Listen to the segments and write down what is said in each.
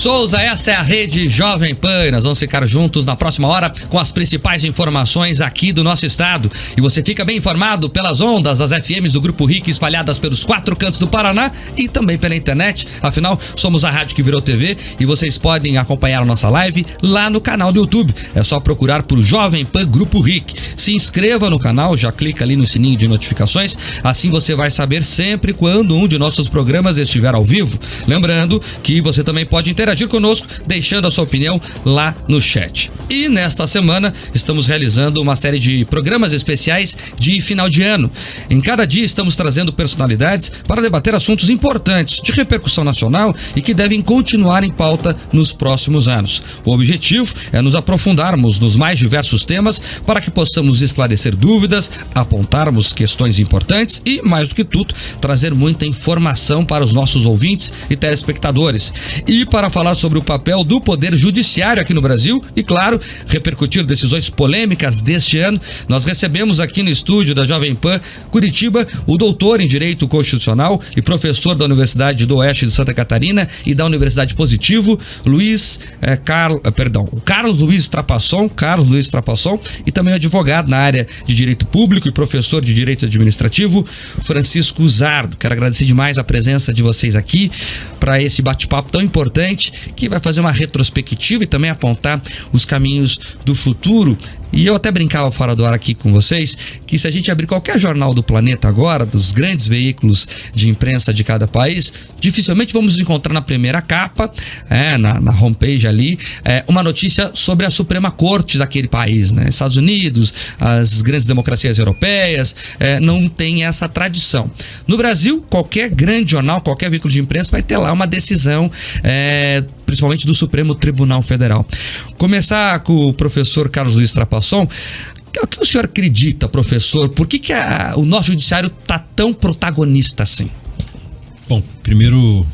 Souza, essa é a Rede Jovem Pan e nós vamos ficar juntos na próxima hora com as principais informações aqui do nosso estado. E você fica bem informado pelas ondas das FMs do Grupo RIC espalhadas pelos 4 cantos do Paraná e também pela internet. Afinal, somos a rádio que virou TV e vocês podem acompanhar a nossa live lá no canal do YouTube. É só procurar por Jovem Pan Grupo RIC. Se inscreva no canal, já clica ali no sininho de notificações, assim você vai saber sempre quando um de nossos programas estiver ao vivo. Lembrando que você também pode interagir conosco, deixando a sua opinião lá no chat. E nesta semana estamos realizando uma série de programas especiais de final de ano. Em cada dia estamos trazendo personalidades para debater assuntos importantes de repercussão nacional e que devem continuar em pauta nos próximos anos. O objetivo é nos aprofundarmos nos mais diversos temas para que possamos esclarecer dúvidas, apontarmos questões importantes e, mais do que tudo, trazer muita informação para os nossos ouvintes e telespectadores. E para falar sobre o papel do Poder Judiciário aqui no Brasil e, claro, repercutir decisões polêmicas deste ano, nós recebemos aqui no estúdio da Jovem Pan Curitiba o doutor em Direito Constitucional e professor da Universidade do Oeste de Santa Catarina e da Universidade Positivo, Carlos Luiz Trapasson, e também advogado na área de Direito Público e professor de Direito Administrativo, Francisco Zardo. Quero agradecer demais a presença de vocês aqui para esse bate-papo tão importante que vai fazer uma retrospectiva e também apontar os caminhos do futuro. E eu até brincava fora do ar aqui com vocês que se a gente abrir qualquer jornal do planeta agora, dos grandes veículos de imprensa de cada país, dificilmente vamos encontrar na primeira capa, na homepage ali, uma notícia sobre a Suprema Corte daquele país, né? Estados Unidos, as grandes democracias europeias, não tem essa tradição. No Brasil, qualquer grande jornal, qualquer veículo de imprensa vai ter lá uma decisão, principalmente do Supremo Tribunal Federal. Começar com o professor Carlos Luiz Trapasson. O que o senhor acredita, professor? Por que o nosso judiciário está tão protagonista assim? Bom, primeiro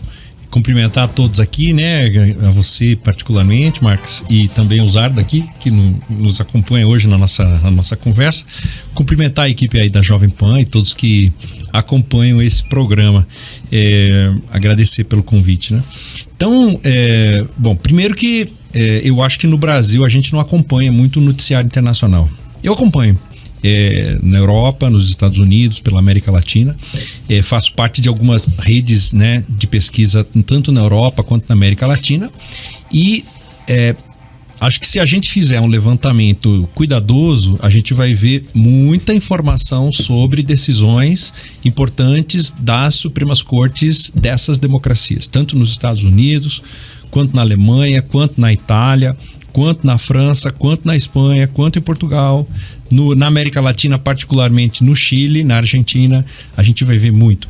cumprimentar a todos aqui, né? A você particularmente, Marcos, e também o Zardo aqui, que nos acompanha hoje na nossa conversa. Cumprimentar a equipe aí da Jovem Pan e todos que acompanham esse programa. Agradecer pelo convite, né? Então, bom, primeiro que eu acho que no Brasil a gente não acompanha muito o noticiário internacional. Eu acompanho na Europa, nos Estados Unidos, pela América Latina. Faço parte de algumas redes, né, de pesquisa, tanto na Europa quanto na América Latina. E acho que se a gente fizer um levantamento cuidadoso, a gente vai ver muita informação sobre decisões importantes das Supremas Cortes dessas democracias, tanto nos Estados Unidos, quanto na Alemanha, quanto na Itália, quanto na França, quanto na Espanha, quanto em Portugal, na América Latina, particularmente no Chile, na Argentina, a gente vai ver muito.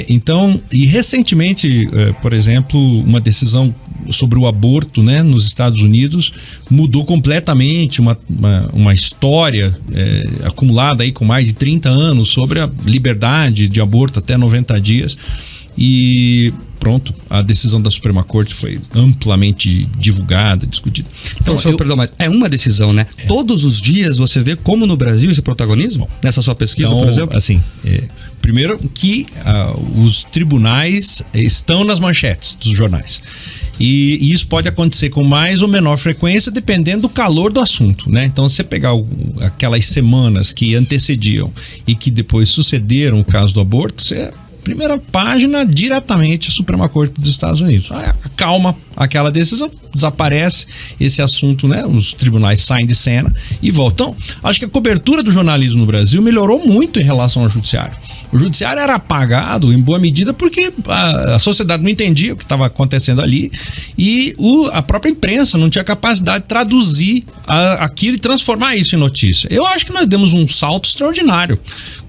Então, e recentemente, por exemplo, uma decisão sobre o aborto, né, nos Estados Unidos mudou completamente uma história acumulada aí com mais de 30 anos sobre a liberdade de aborto até 90 dias. E pronto, a decisão da Suprema Corte foi amplamente divulgada, discutida. Então, perdão, mas é uma decisão, né? Todos os dias você vê como no Brasil esse protagonismo? Nessa sua pesquisa, então, por exemplo? Assim, primeiro que os tribunais estão nas manchetes dos jornais. E isso pode acontecer com mais ou menor frequência, dependendo do calor do assunto, né? Então, se você pegar aquelas semanas que antecediam e que depois sucederam o caso do aborto, primeira página, diretamente a Suprema Corte dos Estados Unidos. Acalma aquela decisão, desaparece esse assunto, né? Os tribunais saem de cena e voltam. Acho que a cobertura do jornalismo no Brasil melhorou muito em relação ao judiciário. O judiciário era apagado em boa medida porque a sociedade não entendia o que estava acontecendo ali e a própria imprensa não tinha capacidade de traduzir aquilo e transformar isso em notícia. Eu acho que nós demos um salto extraordinário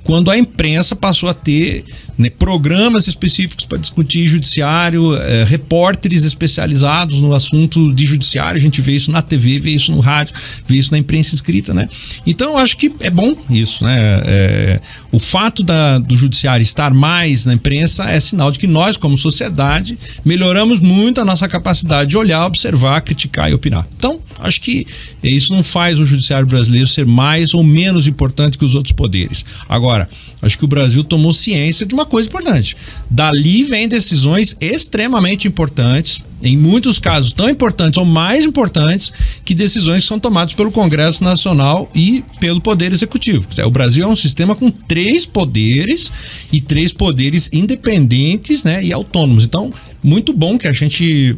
quando a imprensa passou a ter, né, programas específicos para discutir judiciário, repórteres especializados no assunto assunto de judiciário, a gente vê isso na TV, vê isso no rádio, vê isso na imprensa escrita, né? Então eu acho que é bom isso, né? O fato do judiciário estar mais na imprensa é sinal de que nós, como sociedade, melhoramos muito a nossa capacidade de olhar, observar, criticar e opinar. Então, acho que isso não faz o judiciário brasileiro ser mais ou menos importante que os outros poderes. Agora, acho que o Brasil tomou ciência de uma coisa importante. Dali vem decisões extremamente importantes, em muitos casos tão importantes ou mais importantes que decisões que são tomadas pelo Congresso Nacional e pelo Poder Executivo. O Brasil é um sistema com 3 poderes e 3 poderes independentes, né, e autônomos. Então, muito bom que a gente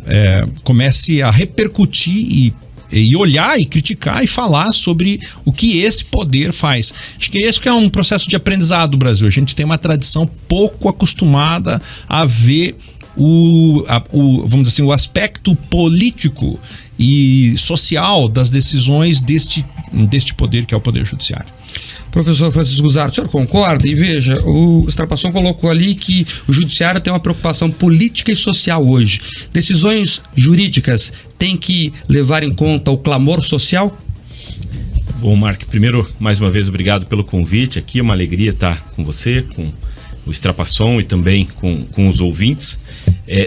comece a repercutir e olhar e criticar e falar sobre o que esse poder faz. Acho que esse que é um processo de aprendizado do Brasil. A gente tem uma tradição pouco acostumada a ver vamos dizer assim, o aspecto político e social das decisões deste poder que é o Poder Judiciário. Professor Francisco Zardo, o senhor concorda? E veja, o Extrapasson colocou ali que o judiciário tem uma preocupação política e social hoje. Decisões jurídicas têm que levar em conta o clamor social? Bom, Mark, primeiro, mais uma vez, obrigado pelo convite aqui. É uma alegria estar com você, com o Extrapasson e também com os ouvintes.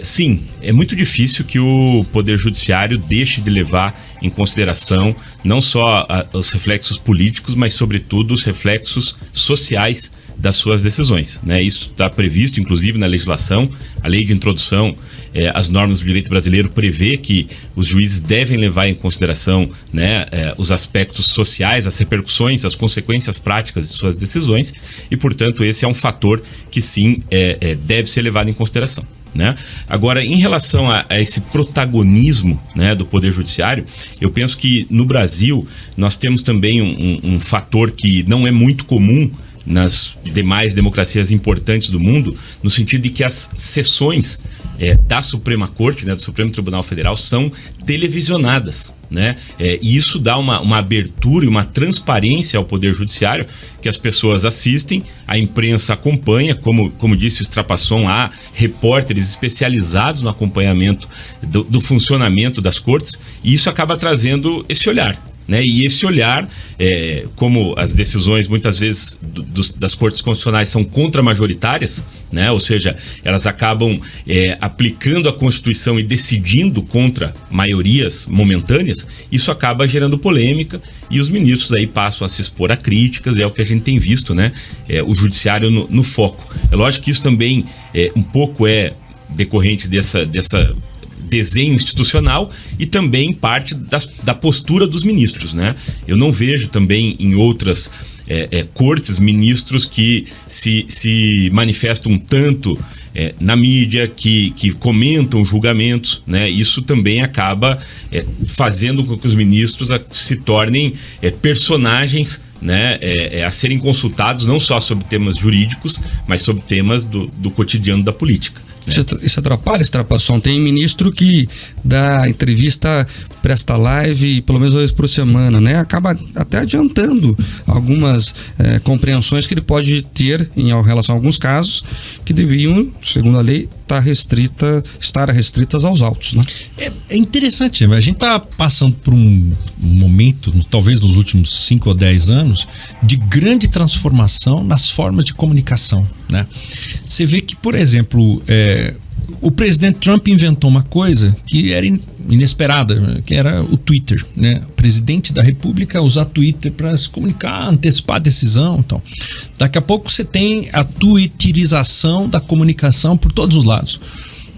Sim, é muito difícil que o Poder Judiciário deixe de levar em consideração não só os reflexos políticos, mas sobretudo os reflexos sociais das suas decisões, né? Isso está previsto, inclusive, na legislação. A lei de introdução às normas do direito brasileiro prevê que os juízes devem levar em consideração, né, os aspectos sociais, as repercussões, as consequências práticas de suas decisões e, portanto, esse é um fator que sim deve ser levado em consideração, né? Agora, em relação a esse protagonismo, né, do Poder Judiciário, eu penso que no Brasil nós temos também um fator que não é muito comum nas demais democracias importantes do mundo, no sentido de que as sessões da Suprema Corte, né, do Supremo Tribunal Federal, são televisionadas, né? E isso dá uma abertura e uma transparência ao Poder Judiciário, que as pessoas assistem, a imprensa acompanha, como disse o Extrapasson, há repórteres especializados no acompanhamento do funcionamento das cortes, e isso acaba trazendo esse olhar, né? E esse olhar, como as decisões muitas vezes das cortes constitucionais são contramajoritárias, né? Ou seja, elas acabam aplicando a Constituição e decidindo contra maiorias momentâneas, isso acaba gerando polêmica e os ministros aí passam a se expor a críticas, é o que a gente tem visto, né? O judiciário no foco. É lógico que isso também um pouco decorrente dessa desenho institucional e também parte da postura dos ministros, né? Eu não vejo também em outras cortes ministros que se manifestam tanto na mídia, que comentam julgamentos, né? Isso também acaba fazendo com que os ministros se tornem personagens, né, a serem consultados não só sobre temas jurídicos, mas sobre temas do cotidiano da política. Isso atrapalha, Extrapasson. Tem ministro que dá entrevista, presta live pelo menos 2 vezes por semana, né? Acaba até adiantando algumas compreensões que ele pode ter em relação a alguns casos que deviam, segundo a lei, estar restritas aos autos, né? É interessante, a gente está passando por um momento, talvez nos últimos 5 ou 10 anos, de grande transformação nas formas de comunicação, né? Você vê que, por exemplo, o presidente Trump inventou uma coisa que era inesperada, que era o Twitter, né? O presidente da República usar Twitter para se comunicar, antecipar a decisão, então. Daqui a pouco você tem a twitterização da comunicação por todos os lados.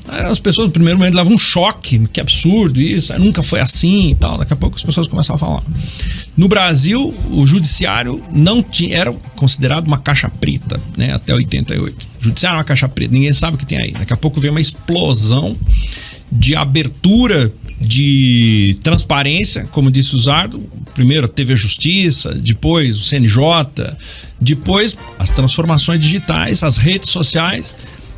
As pessoas no primeiro momento levam um choque, que absurdo isso, nunca foi assim e tal. Daqui a pouco as pessoas começam a falar. No Brasil, o judiciário era considerado uma caixa preta, né, até 88. O judiciário é uma caixa preta, ninguém sabe o que tem aí. Daqui a pouco vem uma explosão de abertura, de transparência, como disse o Zardo. Primeiro teve a Justiça, depois o CNJ, depois as transformações digitais, as redes sociais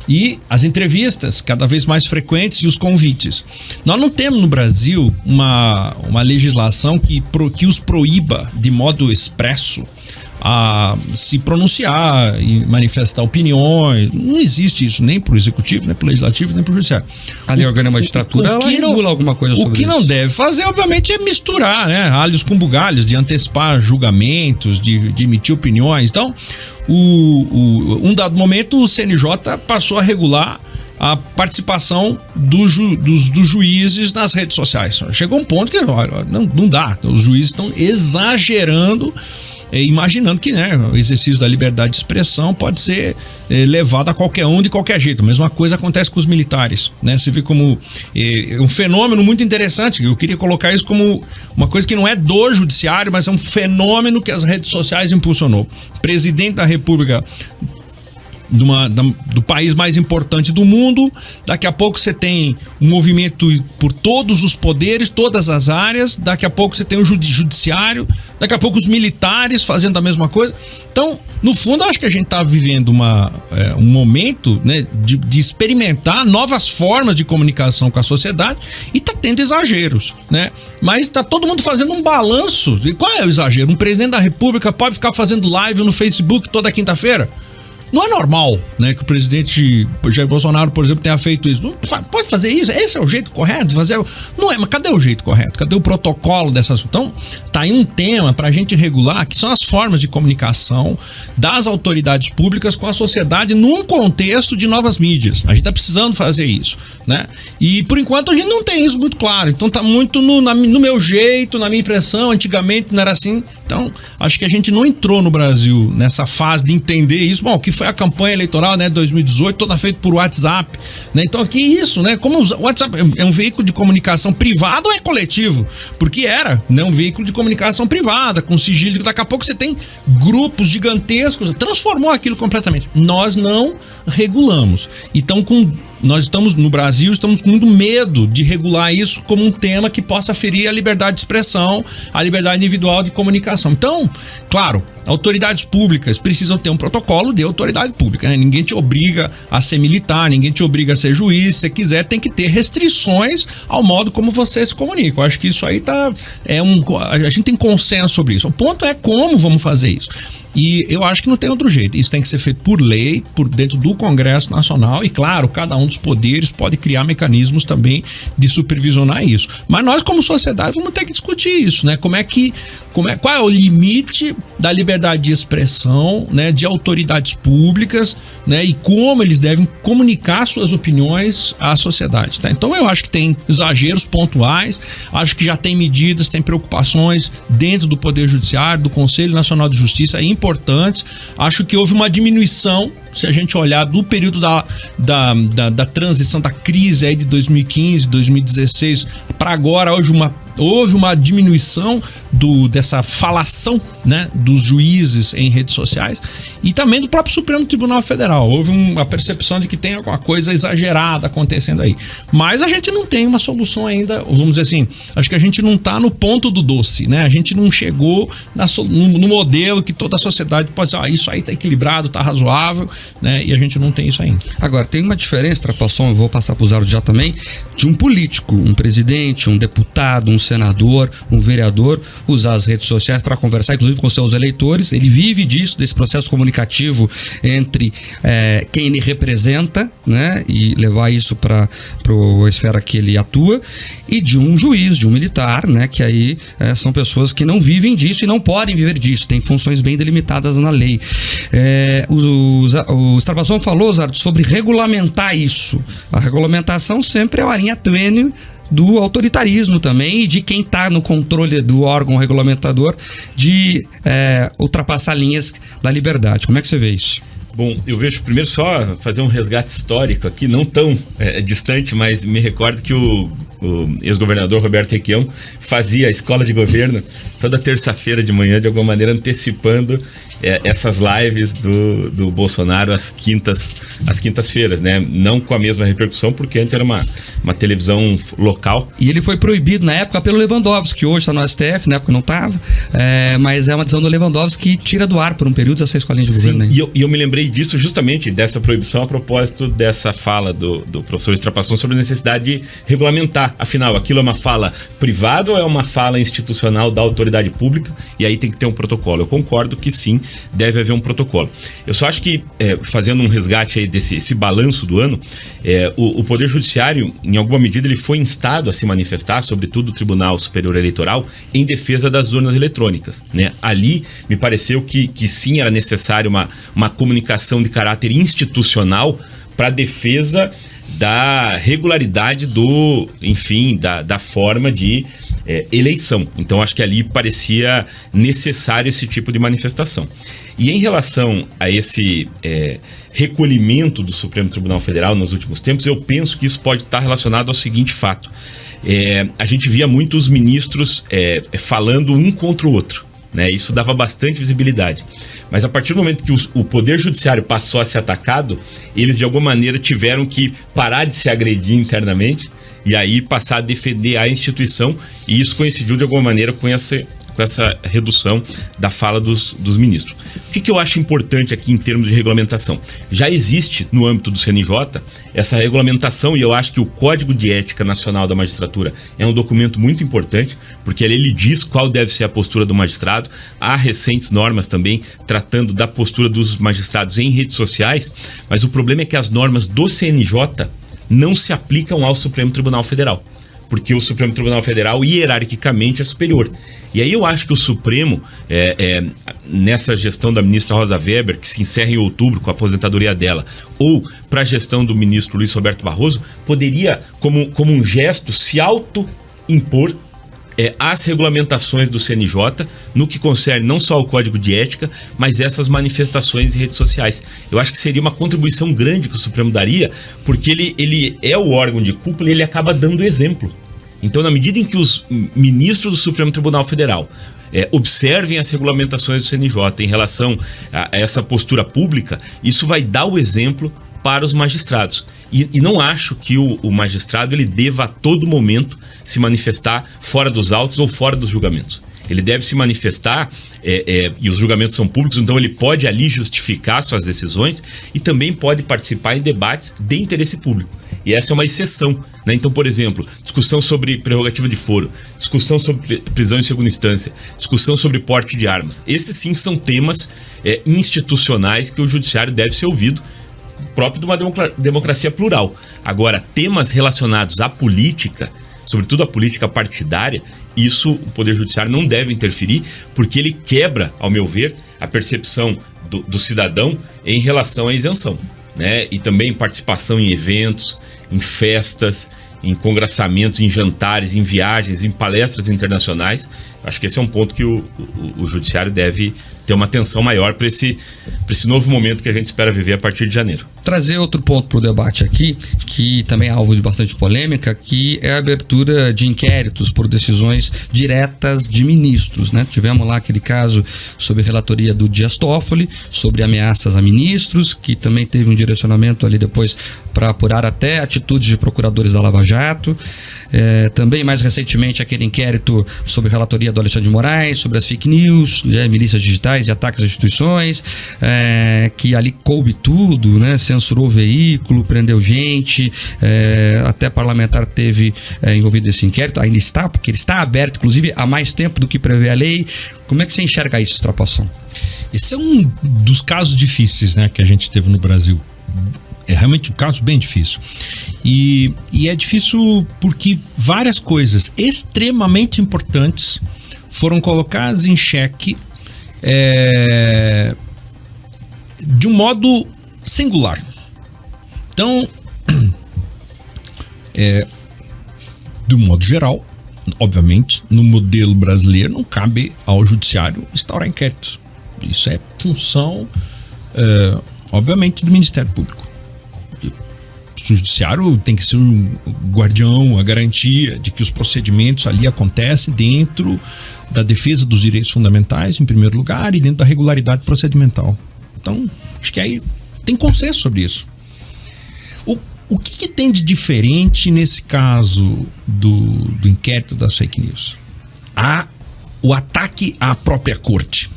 e as entrevistas cada vez mais frequentes e os convites. Nós não temos no Brasil uma legislação que os proíba de modo expresso a se pronunciar e manifestar opiniões. Não existe isso nem para o executivo, nem para o legislativo, nem para o judiciário. A lei orgânica da magistratura, ela regula alguma coisa sobre isso. O que não deve fazer, obviamente, é misturar, né, alhos com bugalhos, de antecipar julgamentos, de emitir opiniões. Então, um dado momento, o CNJ passou a regular a participação dos juízes nas redes sociais. Chegou um ponto que olha, não dá. Os juízes estão exagerando, imaginando que, né, o exercício da liberdade de expressão pode ser levado a qualquer um de qualquer jeito. A mesma coisa acontece com os militares, né? Você vê como um fenômeno muito interessante. Eu queria colocar isso como uma coisa que não é do judiciário, mas é um fenômeno que as redes sociais impulsionou. O presidente da República do país mais importante do mundo, daqui a pouco você tem um movimento por todos os poderes, todas as áreas, daqui a pouco você tem o judiciário, daqui a pouco os militares fazendo a mesma coisa. Então, no fundo, eu acho que a gente está vivendo um momento, né, de experimentar novas formas de comunicação com a sociedade e está tendo exageros, né? Mas está todo mundo fazendo um balanço. E qual é o exagero? Um presidente da República pode ficar fazendo live no Facebook toda quinta-feira? Não é normal, né, que o presidente Jair Bolsonaro, por exemplo, tenha feito isso. Não pode fazer isso? Esse é o jeito correto de fazer? Não é, mas cadê o jeito correto? Cadê o protocolo dessas? Então, tá aí um tema para a gente regular, que são as formas de comunicação das autoridades públicas com a sociedade num contexto de novas mídias. A gente tá precisando fazer isso, né? E, por enquanto, a gente não tem isso muito claro. Então, tá muito no meu jeito, na minha impressão. Antigamente não era assim. Então, acho que a gente não entrou no Brasil nessa fase de entender isso. Bom, que foi a campanha eleitoral, né, de 2018, toda feita por WhatsApp, né? Então aqui isso, né, como o WhatsApp é um veículo de comunicação privado ou é coletivo? Porque era, né, um veículo de comunicação privada, com sigilo, daqui a pouco você tem grupos gigantescos, transformou aquilo completamente. Nós não regulamos. Então, nós estamos no Brasil, estamos com muito medo de regular isso como um tema que possa ferir a liberdade de expressão, a liberdade individual de comunicação. Então, claro, autoridades públicas precisam ter um protocolo de autoridade pública, né? Ninguém te obriga a ser militar, ninguém te obriga a ser juiz. Se você quiser, tem que ter restrições ao modo como você se comunica. Eu acho que isso aí a gente tem consenso sobre isso. O ponto é como vamos fazer isso. E eu acho que não tem outro jeito. Isso tem que ser feito por lei, por dentro do Congresso Nacional. E claro, cada um dos poderes pode criar mecanismos também de supervisionar isso. Mas nós, como sociedade, vamos ter que discutir isso, né? Qual é o limite da liberdade de expressão, né, de autoridades públicas, né, e como eles devem comunicar suas opiniões à sociedade, tá? Então eu acho que tem exageros pontuais, acho que já tem medidas, tem preocupações dentro do Poder Judiciário, do Conselho Nacional de Justiça importantes. Acho que houve uma diminuição, se a gente olhar do período da transição, da crise aí de 2015, 2016 para agora, houve uma diminuição dessa falação, né, dos juízes em redes sociais e também do próprio Supremo Tribunal Federal. Houve uma percepção de que tem alguma coisa exagerada acontecendo aí. Mas a gente não tem uma solução ainda, vamos dizer assim, acho que a gente não está no ponto do doce, né? A gente não chegou no modelo que toda a sociedade pode dizer, isso aí está equilibrado, está razoável, né? E a gente não tem isso ainda. Agora, tem uma diferença, Trapasson, eu vou passar para o Zardo já também, de um político, um presidente, um deputado, um senador, um vereador, usar as redes sociais para conversar, inclusive com seus eleitores. Ele vive disso, desse processo comunicativo entre quem ele representa, né, e levar isso para a esfera que ele atua, e de um juiz, de um militar, né, que aí são pessoas que não vivem disso e não podem viver disso, tem funções bem delimitadas na lei. O Trapasson falou, Zardo, sobre regulamentar isso. A regulamentação sempre é uma linha tênue do autoritarismo também e de quem está no controle do órgão regulamentador de ultrapassar linhas da liberdade. Como é que você vê isso? Bom, eu vejo primeiro só fazer um resgate histórico aqui, não tão distante, mas me recordo que o ex-governador Roberto Requião fazia a escola de governo toda terça-feira de manhã, de alguma maneira antecipando essas lives do Bolsonaro às quintas-feiras, né? Não com a mesma repercussão, porque antes era uma televisão local. E ele foi proibido na época pelo Lewandowski, que hoje está no STF, na época não estava, mas é uma decisão do Lewandowski que tira do ar por um período essa escolinha de governo. Sim, e eu me lembrei disso justamente, dessa proibição, a propósito dessa fala do professor Trapasson sobre a necessidade de regulamentar tá? Afinal, aquilo é uma fala privada ou é uma fala institucional da autoridade pública? E aí tem que ter um protocolo. Eu concordo que sim, deve haver um protocolo. Eu só acho que, fazendo um resgate aí desse balanço do ano, o Poder Judiciário, em alguma medida, ele foi instado a se manifestar, sobretudo o Tribunal Superior Eleitoral, em defesa das urnas eletrônicas, né? Ali, me pareceu que sim, era necessário uma comunicação de caráter institucional para defesa da regularidade da forma de eleição. Então, acho que ali parecia necessário esse tipo de manifestação. E em relação a esse recolhimento do Supremo Tribunal Federal nos últimos tempos, eu penso que isso pode estar relacionado ao seguinte fato. A gente via muitos ministros falando um contra o outro, né? Isso dava bastante visibilidade. Mas a partir do momento que o Poder Judiciário passou a ser atacado, eles de alguma maneira tiveram que parar de se agredir internamente e aí passar a defender a instituição, e isso coincidiu de alguma maneira com essa redução da fala dos ministros. O que eu acho importante aqui em termos de regulamentação? Já existe no âmbito do CNJ essa regulamentação, e eu acho que o Código de Ética Nacional da Magistratura é um documento muito importante, porque ele diz qual deve ser a postura do magistrado. Há recentes normas também tratando da postura dos magistrados em redes sociais, mas o problema é que as normas do CNJ não se aplicam ao Supremo Tribunal Federal, porque o Supremo Tribunal Federal hierarquicamente é superior. E aí eu acho que o Supremo, nessa gestão da ministra Rosa Weber, que se encerra em outubro com a aposentadoria dela, ou para a gestão do ministro Luiz Roberto Barroso, poderia, como um gesto, se auto-impor as regulamentações do CNJ no que concerne não só o Código de Ética, mas essas manifestações em redes sociais. Eu acho que seria uma contribuição grande que o Supremo daria, porque ele é o órgão de cúpula e ele acaba dando exemplo. Então, na medida em que os ministros do Supremo Tribunal Federal observem as regulamentações do CNJ em relação a essa postura pública, isso vai dar o exemplo para os magistrados. E não acho que o magistrado ele deva a todo momento se manifestar fora dos autos ou fora dos julgamentos. Ele deve se manifestar, e os julgamentos são públicos, então ele pode ali justificar suas decisões e também pode participar em debates de interesse público. E essa é uma exceção, né? Então, por exemplo, discussão sobre prerrogativa de foro, discussão sobre prisão em segunda instância, discussão sobre porte de armas. Esses sim são temas institucionais que o judiciário deve ser ouvido, próprio de uma democracia plural. Agora, temas relacionados à política, sobretudo a política partidária, isso o Poder Judiciário não deve interferir, porque ele quebra, ao meu ver, a percepção do cidadão em relação à isenção, né? E também participação em eventos, em festas, em congraçamentos, em jantares, em viagens, em palestras internacionais. Acho que esse é um ponto que o Judiciário deve ter uma atenção maior para esse novo momento que a gente espera viver a partir de janeiro. Trazer outro ponto para o debate aqui, que também é alvo de bastante polêmica, que é a abertura de inquéritos por decisões diretas de ministros, né? Tivemos lá aquele caso sobre relatoria do Dias Toffoli, sobre ameaças a ministros, que também teve um direcionamento ali depois para apurar até atitudes de procuradores da Lava Jato. Também mais recentemente aquele inquérito sobre relatoria do Alexandre de Moraes, sobre as fake news, milícias digitais e ataques às instituições, que ali coube tudo, né? Censurou o veículo, prendeu gente, até parlamentar teve envolvido nesse inquérito, ainda está, porque ele está aberto, inclusive, há mais tempo do que prevê a lei. Como é que você enxerga isso, Extrapação? Esse é um dos casos difíceis, né, que a gente teve no Brasil. É realmente um caso bem difícil. E é difícil porque várias coisas extremamente importantes foram colocadas em xeque de um modo singular. Então, de um modo geral, obviamente, no modelo brasileiro não cabe ao judiciário instaurar inquérito. Isso é função, obviamente, do Ministério Público. O judiciário tem que ser um guardião, a garantia de que os procedimentos ali acontecem dentro da defesa dos direitos fundamentais, em primeiro lugar, e dentro da regularidade procedimental. Então, acho que aí tem consenso sobre isso. O que tem de diferente nesse caso do inquérito das fake news? O ataque à própria corte.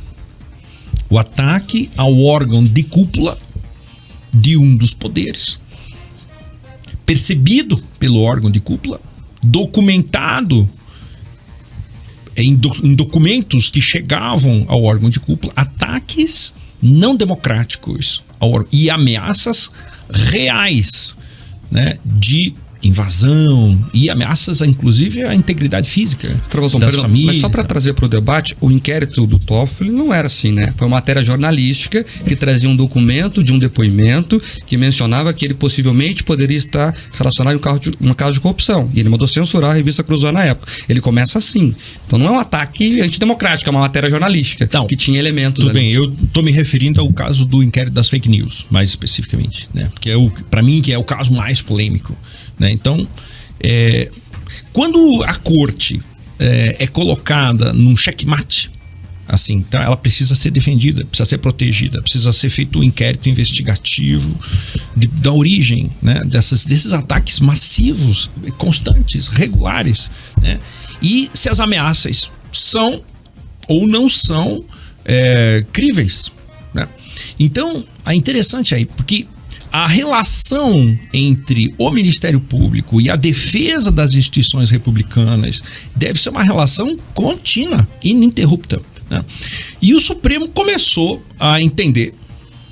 O ataque ao órgão de cúpula de um dos poderes, percebido pelo órgão de cúpula documentado em documentos que chegavam ao órgão de cúpula ataques não democráticos ao órgão, e ameaças reais, né, de invasão e ameaças, inclusive, à integridade física das famílias. Mas só para trazer para o debate, o inquérito do Toffoli não era assim, né? Foi uma matéria jornalística que trazia um documento de um depoimento que mencionava que ele possivelmente poderia estar relacionado a um caso de corrupção. E ele mandou censurar a revista Cruzó na época. Ele começa assim. Então não é um ataque antidemocrático, é uma matéria jornalística que tinha elementos. Tudo bem, eu estou me referindo ao caso do inquérito das fake news, mais especificamente, né? Porque para mim, que é o caso mais polêmico, né? Então, quando a corte é colocada num checkmate, assim, então ela precisa ser defendida, precisa ser protegida, precisa ser feito um inquérito investigativo da origem, né, desses ataques massivos, constantes, regulares, né? E se as ameaças são ou não são críveis, né? Então, é interessante aí, porque a relação entre o Ministério Público e a defesa das instituições republicanas deve ser uma relação contínua, ininterrupta, né? E o Supremo começou a entender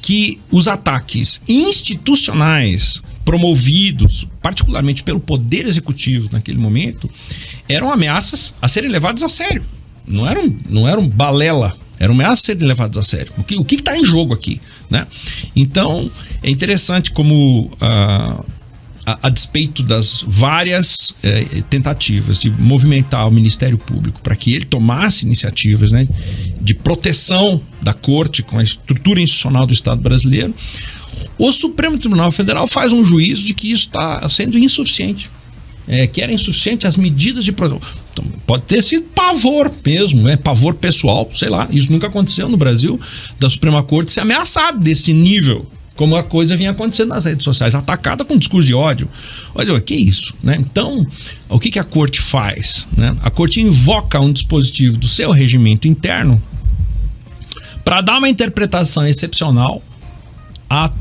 que os ataques institucionais promovidos, particularmente pelo Poder Executivo naquele momento, eram ameaças a serem levadas a sério. Não eram balela. Eram ameaças a serem levadas a sério. O que está em jogo aqui, né? Então, é interessante como, a despeito das várias tentativas de movimentar o Ministério Público para que ele tomasse iniciativas, né, de proteção da Corte com a estrutura institucional do Estado brasileiro, o Supremo Tribunal Federal faz um juízo de que isso está sendo insuficiente. Que era insuficiente as medidas de proteção. Então, pode ter sido pavor mesmo, né? Pavor pessoal, sei lá. Isso nunca aconteceu no Brasil, da Suprema Corte ser ameaçado desse nível, como a coisa vinha acontecendo nas redes sociais, atacada com discurso de ódio. Olha, que isso, né? Então, o que a Corte faz, né? A Corte invoca um dispositivo do seu regimento interno para dar uma interpretação excepcional a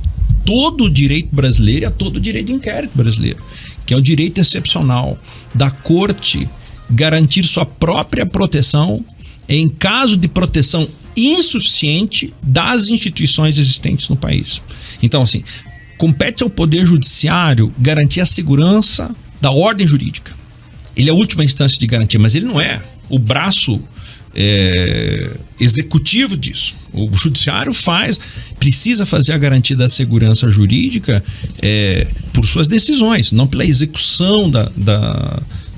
todo o direito brasileiro e a todo o direito de inquérito brasileiro, que é o direito excepcional da Corte garantir sua própria proteção em caso de proteção insuficiente das instituições existentes no país. Então, assim, compete ao Poder Judiciário garantir a segurança da ordem jurídica. Ele é a última instância de garantia, mas ele não é o braço executivo disso. O Judiciário precisa fazer a garantia da segurança jurídica por suas decisões, não pela execução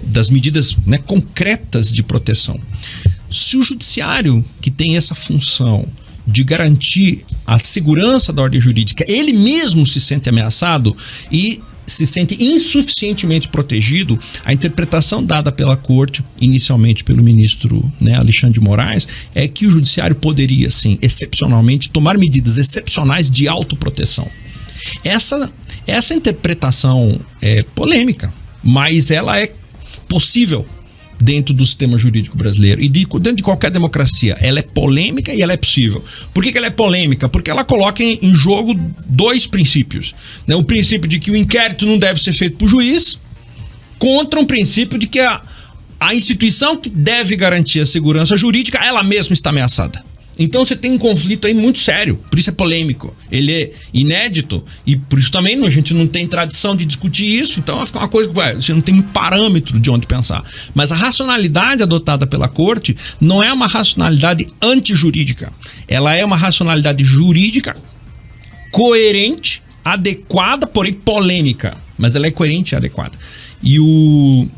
das medidas, né, concretas de proteção. Se o Judiciário, que tem essa função de garantir a segurança da ordem jurídica, ele mesmo se sente ameaçado e se sente insuficientemente protegido, a interpretação dada pela Corte, inicialmente pelo ministro, né, Alexandre de Moraes, é que o Judiciário poderia, sim, excepcionalmente, tomar medidas excepcionais de autoproteção. Essa interpretação é polêmica, mas ela é possível dentro do sistema jurídico brasileiro e dentro de qualquer democracia. Ela é polêmica e ela é possível. Por que ela é polêmica? Porque ela coloca em jogo dois princípios, né? O princípio de que o inquérito não deve ser feito por juiz, contra um princípio de que a instituição que deve garantir a segurança jurídica, ela mesma está ameaçada. Então você tem um conflito aí muito sério, por isso é polêmico, ele é inédito e por isso também a gente não tem tradição de discutir isso, então fica uma coisa que você não tem um parâmetro de onde pensar. Mas a racionalidade adotada pela Corte não é uma racionalidade antijurídica, ela é uma racionalidade jurídica coerente, adequada, porém polêmica, mas ela é coerente e adequada. E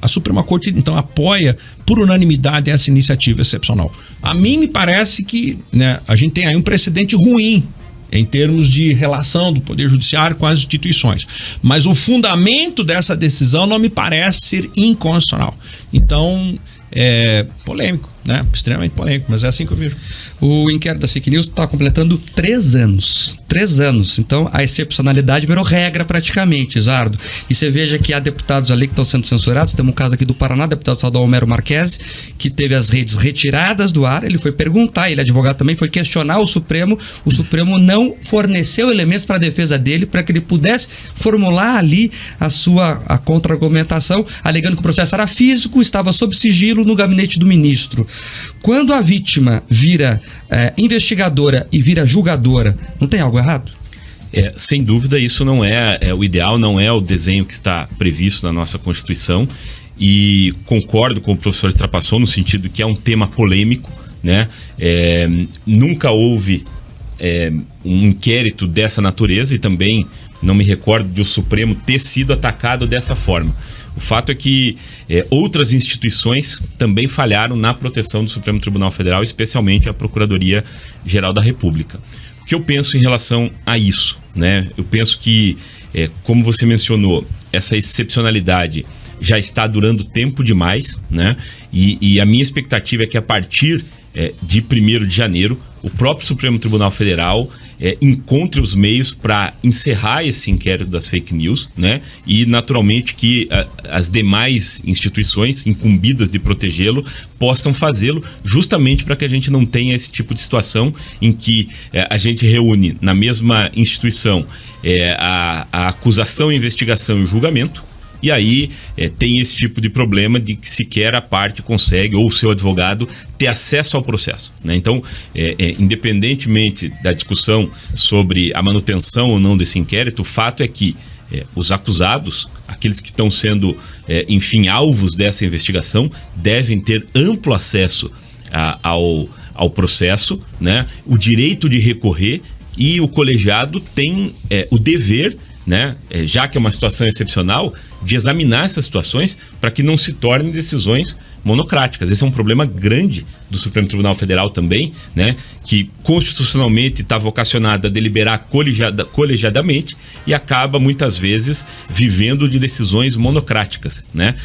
a Suprema Corte, então, apoia por unanimidade essa iniciativa excepcional. A mim me parece que, né, a gente tem aí um precedente ruim em termos de relação do Poder Judiciário com as instituições. Mas o fundamento dessa decisão não me parece ser inconstitucional. Então, é polêmico, né? Extremamente polêmico, mas é assim que eu vejo. O inquérito das fake news está completando 3 anos. 3 anos. Então, a excepcionalidade virou regra praticamente, Zardo. E você veja que há deputados ali que estão sendo censurados. Temos um caso aqui do Paraná, deputado estadual Homero Marques, que teve as redes retiradas do ar. Ele foi perguntar, ele é advogado também, foi questionar o Supremo. O Supremo não forneceu elementos para a defesa dele, para que ele pudesse formular ali a contra-argumentação, alegando que o processo era físico, estava sob sigilo no gabinete do ministro. Quando a vítima vira investigadora e vira julgadora, não tem algo errado? Sem dúvida, isso não é o ideal, não é o desenho que está previsto na nossa Constituição, e concordo com o professor Strapasson no sentido que é um tema polêmico, né? Nunca houve um inquérito dessa natureza, e também não me recordo de o Supremo ter sido atacado dessa forma. O fato é que outras instituições também falharam na proteção do Supremo Tribunal Federal, especialmente a Procuradoria-Geral da República. O que eu penso em relação a isso, né? Eu penso que, como você mencionou, essa excepcionalidade já está durando tempo demais, né? E a minha expectativa é que a partir de 1º de janeiro, o próprio Supremo Tribunal Federal encontre os meios para encerrar esse inquérito das fake news, né? E naturalmente que as demais instituições incumbidas de protegê-lo possam fazê-lo, justamente para que a gente não tenha esse tipo de situação em que a gente reúne na mesma instituição a acusação, investigação e o julgamento. E aí tem esse tipo de problema de que sequer a parte consegue, ou o seu advogado, ter acesso ao processo, né? Então, independentemente da discussão sobre a manutenção ou não desse inquérito, o fato é que os acusados, aqueles que estão sendo, enfim, alvos dessa investigação, devem ter amplo acesso ao processo, né? O direito de recorrer, e o colegiado tem o dever, né, já que é uma situação excepcional, de examinar essas situações para que não se tornem decisões monocráticas. Esse é um problema grande do Supremo Tribunal Federal também, né, que constitucionalmente está vocacionado a deliberar colegiadamente e acaba muitas vezes vivendo de decisões monocráticas, né?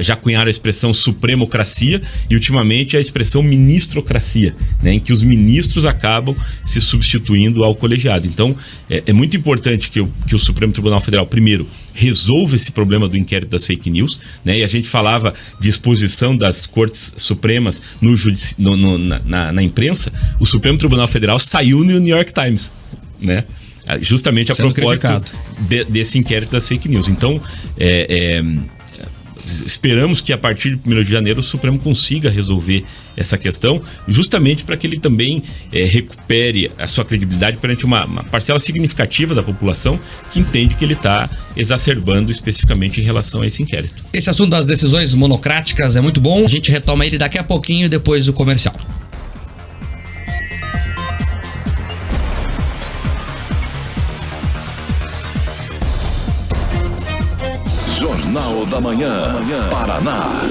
Já cunharam a expressão supremocracia e ultimamente a expressão ministrocracia, né, em que os ministros acabam se substituindo ao colegiado. Então é muito importante que o Supremo Tribunal Federal primeiro resolva esse problema do inquérito das fake news, né? E a gente falava de exposição das Cortes Supremas na imprensa. O Supremo Tribunal Federal saiu no New York Times, né? Justamente a propósito desse inquérito das fake news. Então, esperamos que a partir de 1º de janeiro o Supremo consiga resolver essa questão, justamente para que ele também recupere a sua credibilidade perante uma parcela significativa da população que entende que ele está exacerbando especificamente em relação a esse inquérito. Esse assunto das decisões monocráticas é muito bom. A gente retoma ele daqui a pouquinho, depois do comercial. Jornal da Manhã, Paraná.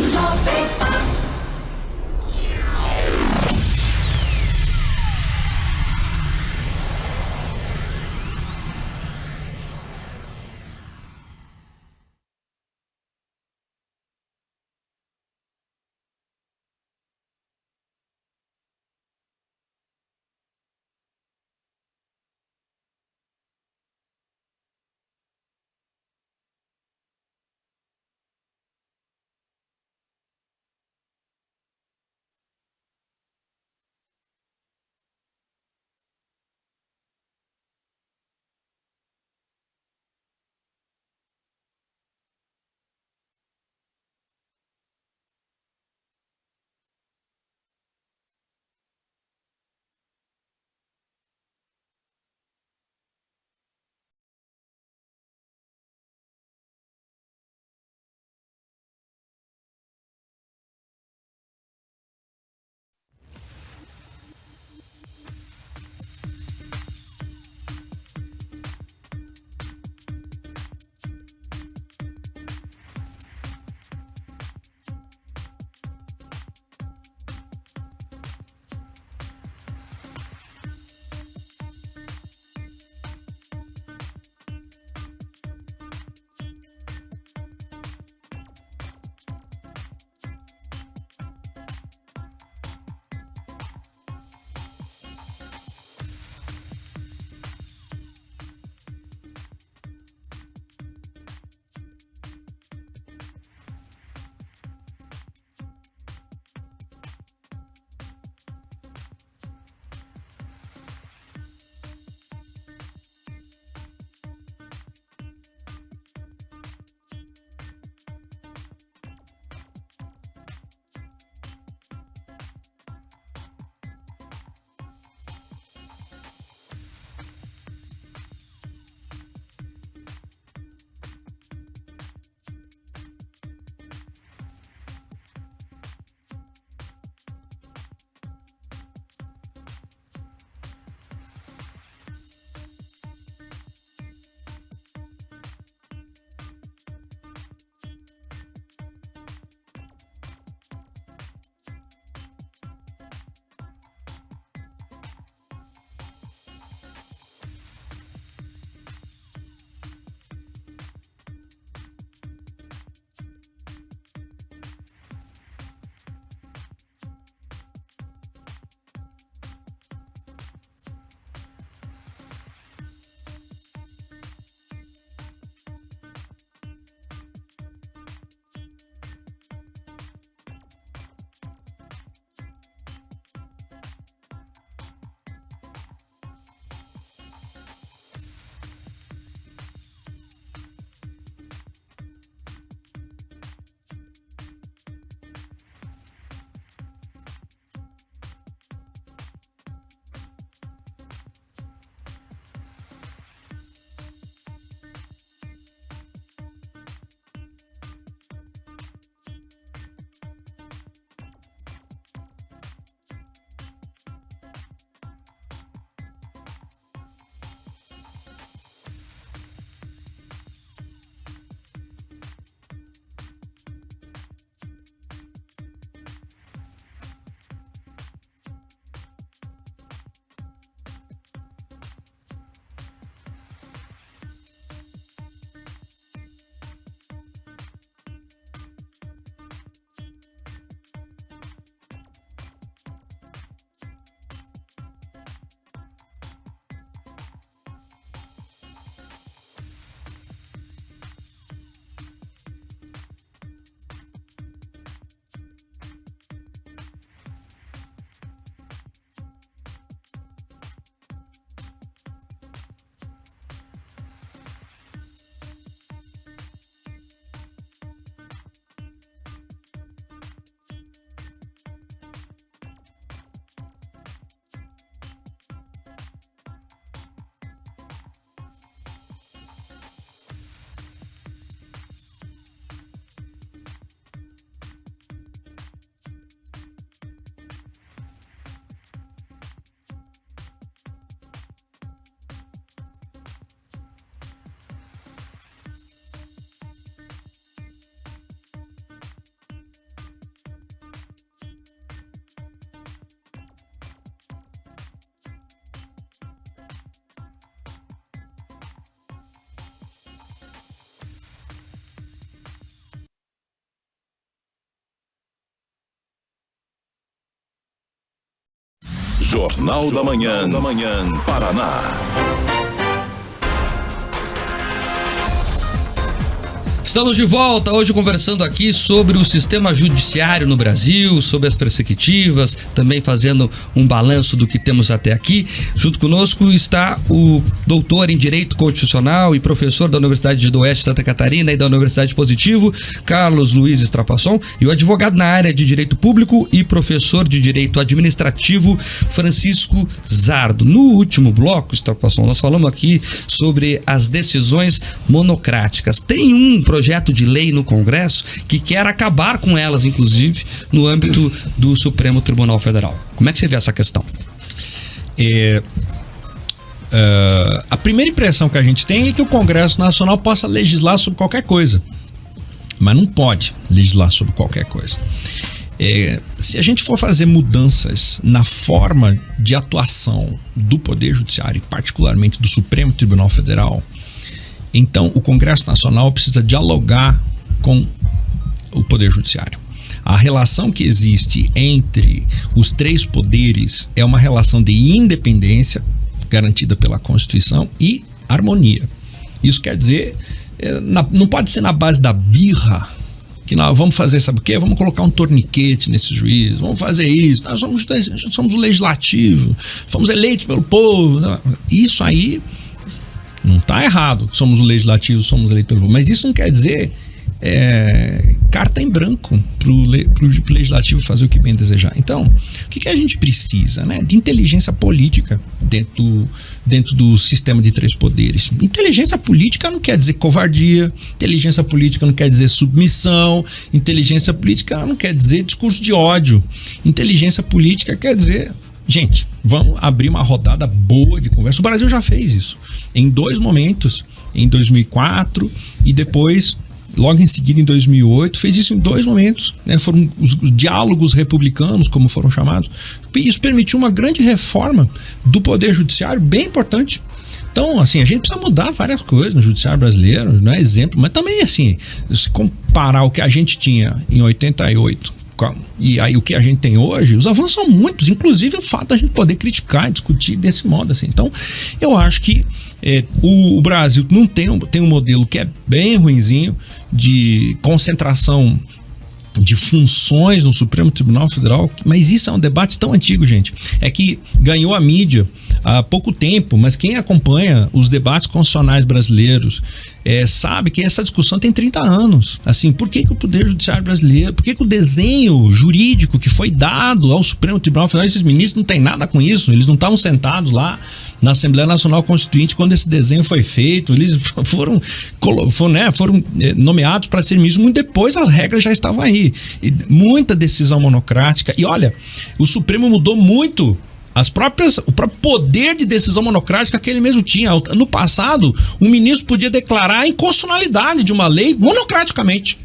Jornal da Manhã, Paraná. Estamos de volta hoje conversando aqui sobre o sistema judiciário no Brasil, sobre as perspectivas, também fazendo um balanço do que temos até aqui. Junto conosco está o doutor em Direito Constitucional e professor da Universidade do Oeste de Santa Catarina e da Universidade Positivo, Carlos Luiz Strapasson, e o advogado na área de Direito Público e professor de Direito Administrativo, Francisco Zardo. No último bloco, Strapasson, nós falamos aqui sobre as decisões monocráticas. Tem um projeto de lei no Congresso que quer acabar com elas, inclusive, no âmbito do Supremo Tribunal Federal. Como é que você vê essa questão? A primeira impressão que a gente tem é que o Congresso Nacional possa legislar sobre qualquer coisa, mas não pode legislar sobre qualquer coisa. Se a gente for fazer mudanças na forma de atuação do Poder Judiciário, e particularmente do Supremo Tribunal Federal, então o Congresso Nacional precisa dialogar com o Poder Judiciário. A relação que existe entre os três poderes é uma relação de independência garantida pela Constituição e harmonia. Isso quer dizer, não pode ser na base da birra, que nós vamos fazer, sabe o quê? Vamos colocar um torniquete nesses juízes, vamos fazer isso, nós somos o legislativo, fomos eleitos pelo povo. Isso aí não está errado, somos o legislativo, somos eleitos pelo povo, mas isso não quer dizer carta em branco para o legislativo fazer o que bem desejar. Então, o que a gente precisa, né? De inteligência política dentro do sistema de três poderes. Inteligência política não quer dizer covardia, inteligência política não quer dizer submissão, inteligência política não quer dizer discurso de ódio. Inteligência política quer dizer, gente, vamos abrir uma rodada boa de conversa. O Brasil já fez isso em dois momentos, em 2004 e depois, logo em seguida, em 2008, fez isso em dois momentos, né? Foram os diálogos republicanos, como foram chamados. Isso permitiu uma grande reforma do Poder Judiciário, bem importante. Então, assim, a gente precisa mudar várias coisas no Judiciário brasileiro, não é exemplo, mas também, assim, se comparar o que a gente tinha em 88 e aí o que a gente tem hoje, os avanços são muitos, inclusive o fato da gente poder criticar e discutir desse modo, assim. Então, eu acho que o Brasil não tem um modelo que é bem ruinzinho de concentração de funções no Supremo Tribunal Federal, mas isso é um debate tão antigo, gente. É que ganhou a mídia há pouco tempo, mas quem acompanha os debates constitucionais brasileiros sabe que essa discussão tem 30 anos. Assim, por que o Poder Judiciário brasileiro, por que o desenho jurídico que foi dado ao Supremo Tribunal Federal, esses ministros não têm nada com isso, eles não estavam sentados lá na Assembleia Nacional Constituinte quando esse desenho foi feito, eles foram nomeados para ser ministros muito depois, as regras já estavam aí. E muita decisão monocrática. E olha, o Supremo mudou muito o próprio poder de decisão monocrática que ele mesmo tinha. No passado, o ministro podia declarar a inconstitucionalidade de uma lei monocraticamente.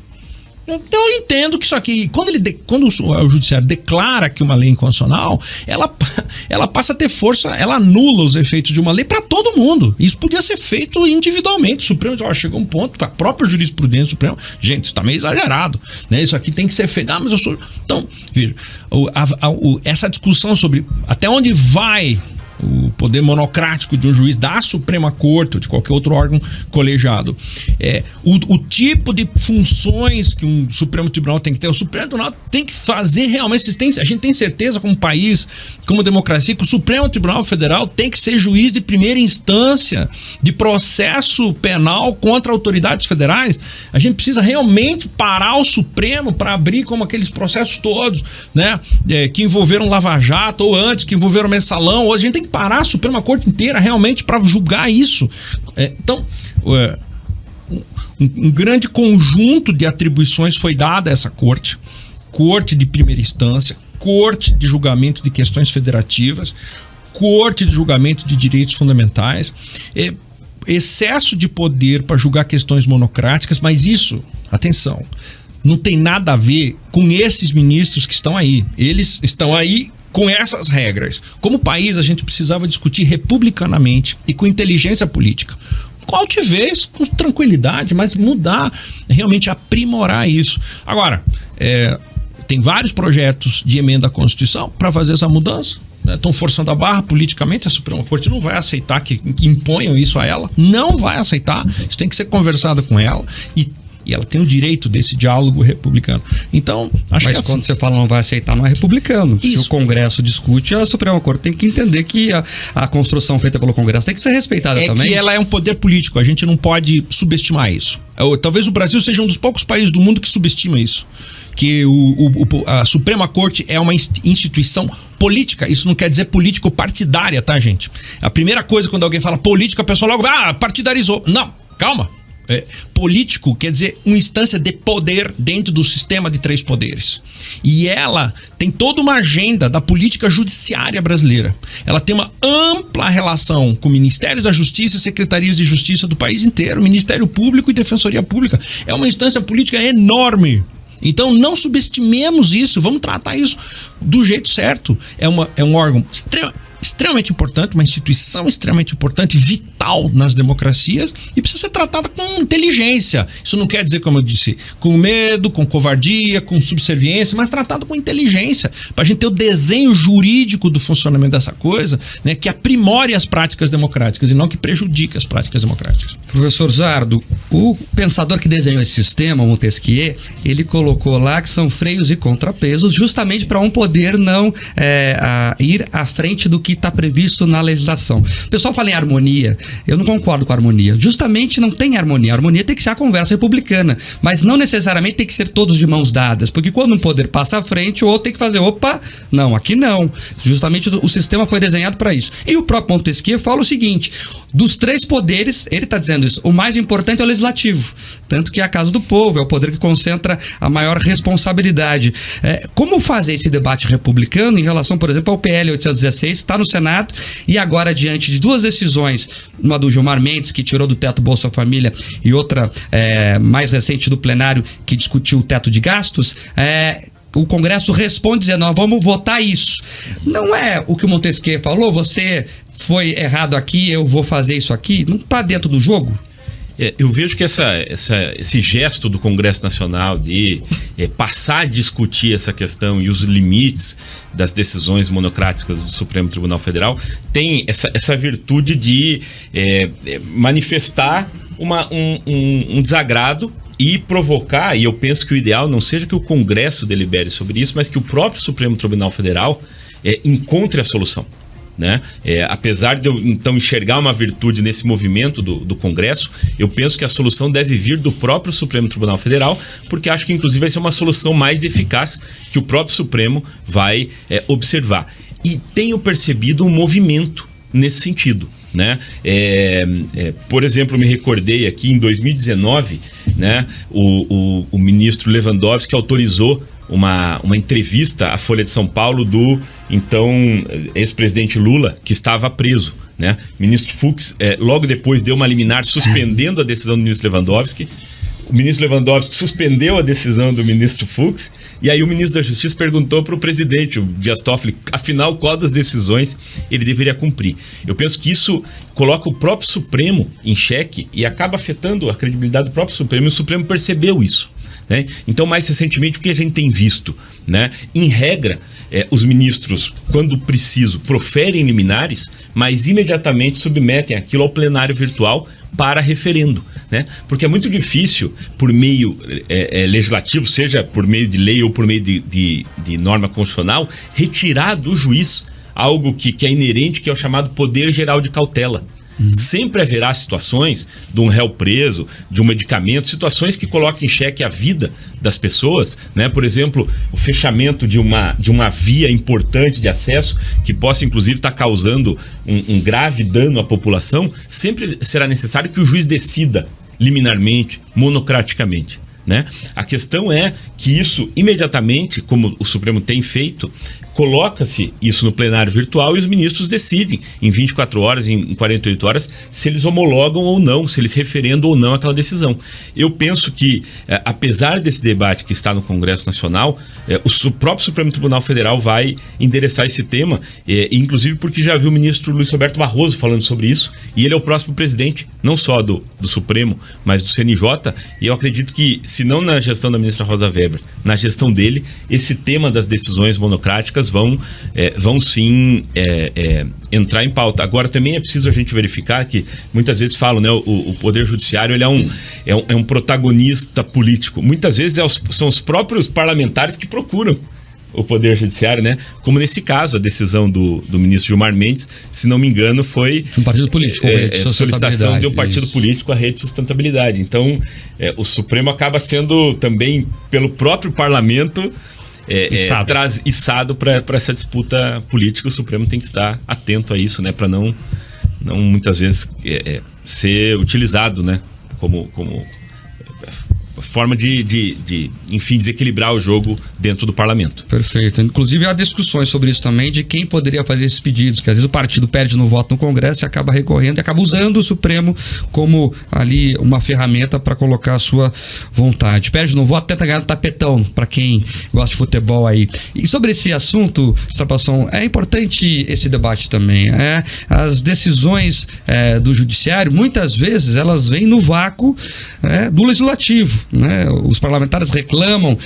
Eu entendo que isso aqui, quando o judiciário declara que uma lei é inconstitucional, ela passa a ter força, ela anula os efeitos de uma lei para todo mundo. Isso podia ser feito individualmente. O Supremo chegou um ponto, a própria jurisprudência do Supremo, gente, isso está meio exagerado, né? Isso aqui tem que ser feito. Mas eu sou... Então, veja, essa discussão sobre até onde vai o poder monocrático de um juiz da Suprema Corte ou de qualquer outro órgão colegiado, o tipo de funções que um Supremo Tribunal tem que ter, o Supremo Tribunal tem que fazer realmente, a gente tem certeza como país, como democracia, que o Supremo Tribunal Federal tem que ser juiz de primeira instância de processo penal contra autoridades federais. A gente precisa realmente parar o Supremo para abrir como aqueles processos todos, né, que envolveram Lava Jato ou antes, que envolveram Mensalão. Hoje a gente tem que parar a Suprema Corte inteira realmente para julgar isso. Então, um grande conjunto de atribuições foi dado a essa corte de primeira instância, corte de julgamento de questões federativas, corte de julgamento de direitos fundamentais, excesso de poder para julgar questões monocráticas, mas isso, atenção, não tem nada a ver com esses ministros que estão aí. Eles estão aí com essas regras. Como país, a gente precisava discutir republicanamente e com inteligência política. Com altivez, com tranquilidade, mas mudar, realmente aprimorar isso. Agora, tem vários projetos de emenda à Constituição para fazer essa mudança. estão forçando a barra politicamente. A Suprema Corte não vai aceitar que imponham isso a ela, não vai aceitar. Isso tem que ser conversado com ela e ela tem o direito desse diálogo republicano. Então, acho Mas que quando você fala não vai aceitar, não é republicano. Isso. Se o Congresso discute, a Suprema Corte tem que entender que a construção feita pelo Congresso tem que ser respeitada também. Que ela é um poder político, a gente não pode subestimar isso. Talvez o Brasil seja um dos poucos países do mundo que subestima isso. Que a Suprema Corte é uma instituição política. Isso não quer dizer político-partidária, tá, gente? A primeira coisa, quando alguém fala política, a pessoa logo, partidarizou. Não, calma. Político quer dizer uma instância de poder dentro do sistema de 3 poderes. E ela tem toda uma agenda da política judiciária brasileira. Ela tem uma ampla relação com ministérios da Justiça e secretarias de Justiça do país inteiro, Ministério Público e Defensoria Pública. É uma instância política enorme. Então não subestimemos isso, vamos tratar isso do jeito certo. É um órgão extremamente importante, uma instituição extremamente importante, vital nas democracias e precisa ser tratada com inteligência. Isso não quer dizer, como eu disse, com medo, com covardia, com subserviência, mas tratada com inteligência, para a gente ter o desenho jurídico do funcionamento dessa coisa, né, que aprimore as práticas democráticas e não que prejudique as práticas democráticas. Professor Zardo, o pensador que desenhou esse sistema, Montesquieu, ele colocou lá que são freios e contrapesos justamente para um poder não ir à frente do que está previsto na legislação. O pessoal fala em harmonia, eu não concordo com a harmonia. Justamente não tem harmonia. A harmonia tem que ser a conversa republicana, mas não necessariamente tem que ser todos de mãos dadas, porque quando um poder passa à frente, o outro tem que fazer, opa, não, aqui não. Justamente o sistema foi desenhado para isso. E o próprio Montesquieu fala o seguinte, dos 3 poderes, ele está dizendo isso, o mais importante é o legislativo, tanto que é a casa do povo, é o poder que concentra a maior responsabilidade. Como fazer esse debate republicano em relação, por exemplo, ao PL 816, está no Senado e agora diante de 2 decisões, uma do Gilmar Mendes que tirou do teto Bolsa Família e outra mais recente do plenário que discutiu o teto de gastos, o Congresso responde dizendo, nós vamos votar isso. Não é o que o Montesquieu falou, você foi errado aqui, eu vou fazer isso aqui, não está dentro do jogo? Eu vejo que esse gesto do Congresso Nacional de passar a discutir essa questão e os limites das decisões monocráticas do Supremo Tribunal Federal tem essa virtude de manifestar um desagrado e provocar, e eu penso que o ideal não seja que o Congresso delibere sobre isso, mas que o próprio Supremo Tribunal Federal encontre a solução. Né? Apesar de eu então enxergar uma virtude nesse movimento do Congresso, eu penso que a solução deve vir do próprio Supremo Tribunal Federal, porque acho que inclusive vai ser uma solução mais eficaz que o próprio Supremo vai observar. E tenho percebido um movimento nesse sentido. Né? Por exemplo, me recordei aqui em 2019, né, o ministro Lewandowski autorizou uma entrevista à Folha de São Paulo do então ex-presidente Lula, que estava preso. Né? O ministro Fux logo depois deu uma liminar suspendendo a decisão do ministro Lewandowski. O ministro Lewandowski suspendeu a decisão do ministro Fux, e aí o ministro da Justiça perguntou para o presidente, o Dias Toffoli, afinal, qual das decisões ele deveria cumprir. Eu penso que isso coloca o próprio Supremo em xeque e acaba afetando a credibilidade do próprio Supremo, e o Supremo percebeu isso. Né? Então, mais recentemente, o que a gente tem visto? Né? Em regra, os ministros, quando preciso, proferem liminares, mas imediatamente submetem aquilo ao plenário virtual para referendo. Né? Porque é muito difícil, por meio legislativo, seja por meio de lei ou por meio de norma constitucional, retirar do juiz algo que é inerente, que é o chamado poder geral de cautela. Sempre haverá situações de um réu preso, de um medicamento, situações que colocam em xeque a vida das pessoas, né? Por exemplo, o fechamento de uma via importante de acesso que possa inclusive estar causando um grave dano à população. Sempre será necessário que o juiz decida liminarmente, monocraticamente. Né? A questão é que isso imediatamente, como o Supremo tem feito, coloca-se isso no plenário virtual e os ministros decidem em 24 horas, em 48 horas, se eles homologam ou não, se eles referendam ou não aquela decisão. Eu penso que, apesar desse debate que está no Congresso Nacional, o próprio Supremo Tribunal Federal vai endereçar esse tema, inclusive porque já viu o ministro Luiz Roberto Barroso falando sobre isso, e ele é o próximo presidente, não só do Supremo, mas do CNJ, e eu acredito que, se não na gestão da ministra Rosa Weber, na gestão dele, esse tema das decisões monocráticas vão sim entrar em pauta. Agora, também é preciso a gente verificar que muitas vezes falam, né, o Poder Judiciário ele é um protagonista político. Muitas vezes são os próprios parlamentares que procuram o Poder Judiciário, né? Como nesse caso, a decisão do ministro Gilmar Mendes, se não me engano, foi um partido político, solicitação de um partido político à Rede de Sustentabilidade. Então, o Supremo acaba sendo também, pelo próprio parlamento, içado para essa disputa política. O Supremo tem que estar atento a isso, né? Para não muitas vezes ser utilizado, né? Como forma de enfim, desequilibrar o jogo dentro do parlamento. Perfeito. Inclusive há discussões sobre isso também, de quem poderia fazer esses pedidos, que às vezes o partido perde no voto no Congresso e acaba recorrendo e acaba usando o Supremo como ali uma ferramenta para colocar a sua vontade. Perde no voto, tenta ganhar no tapetão, para quem gosta de futebol aí. E sobre esse assunto, Extrapação, é importante esse debate também. As decisões do Judiciário, muitas vezes, elas vêm no vácuo do Legislativo. Né? Os parlamentares reclamam,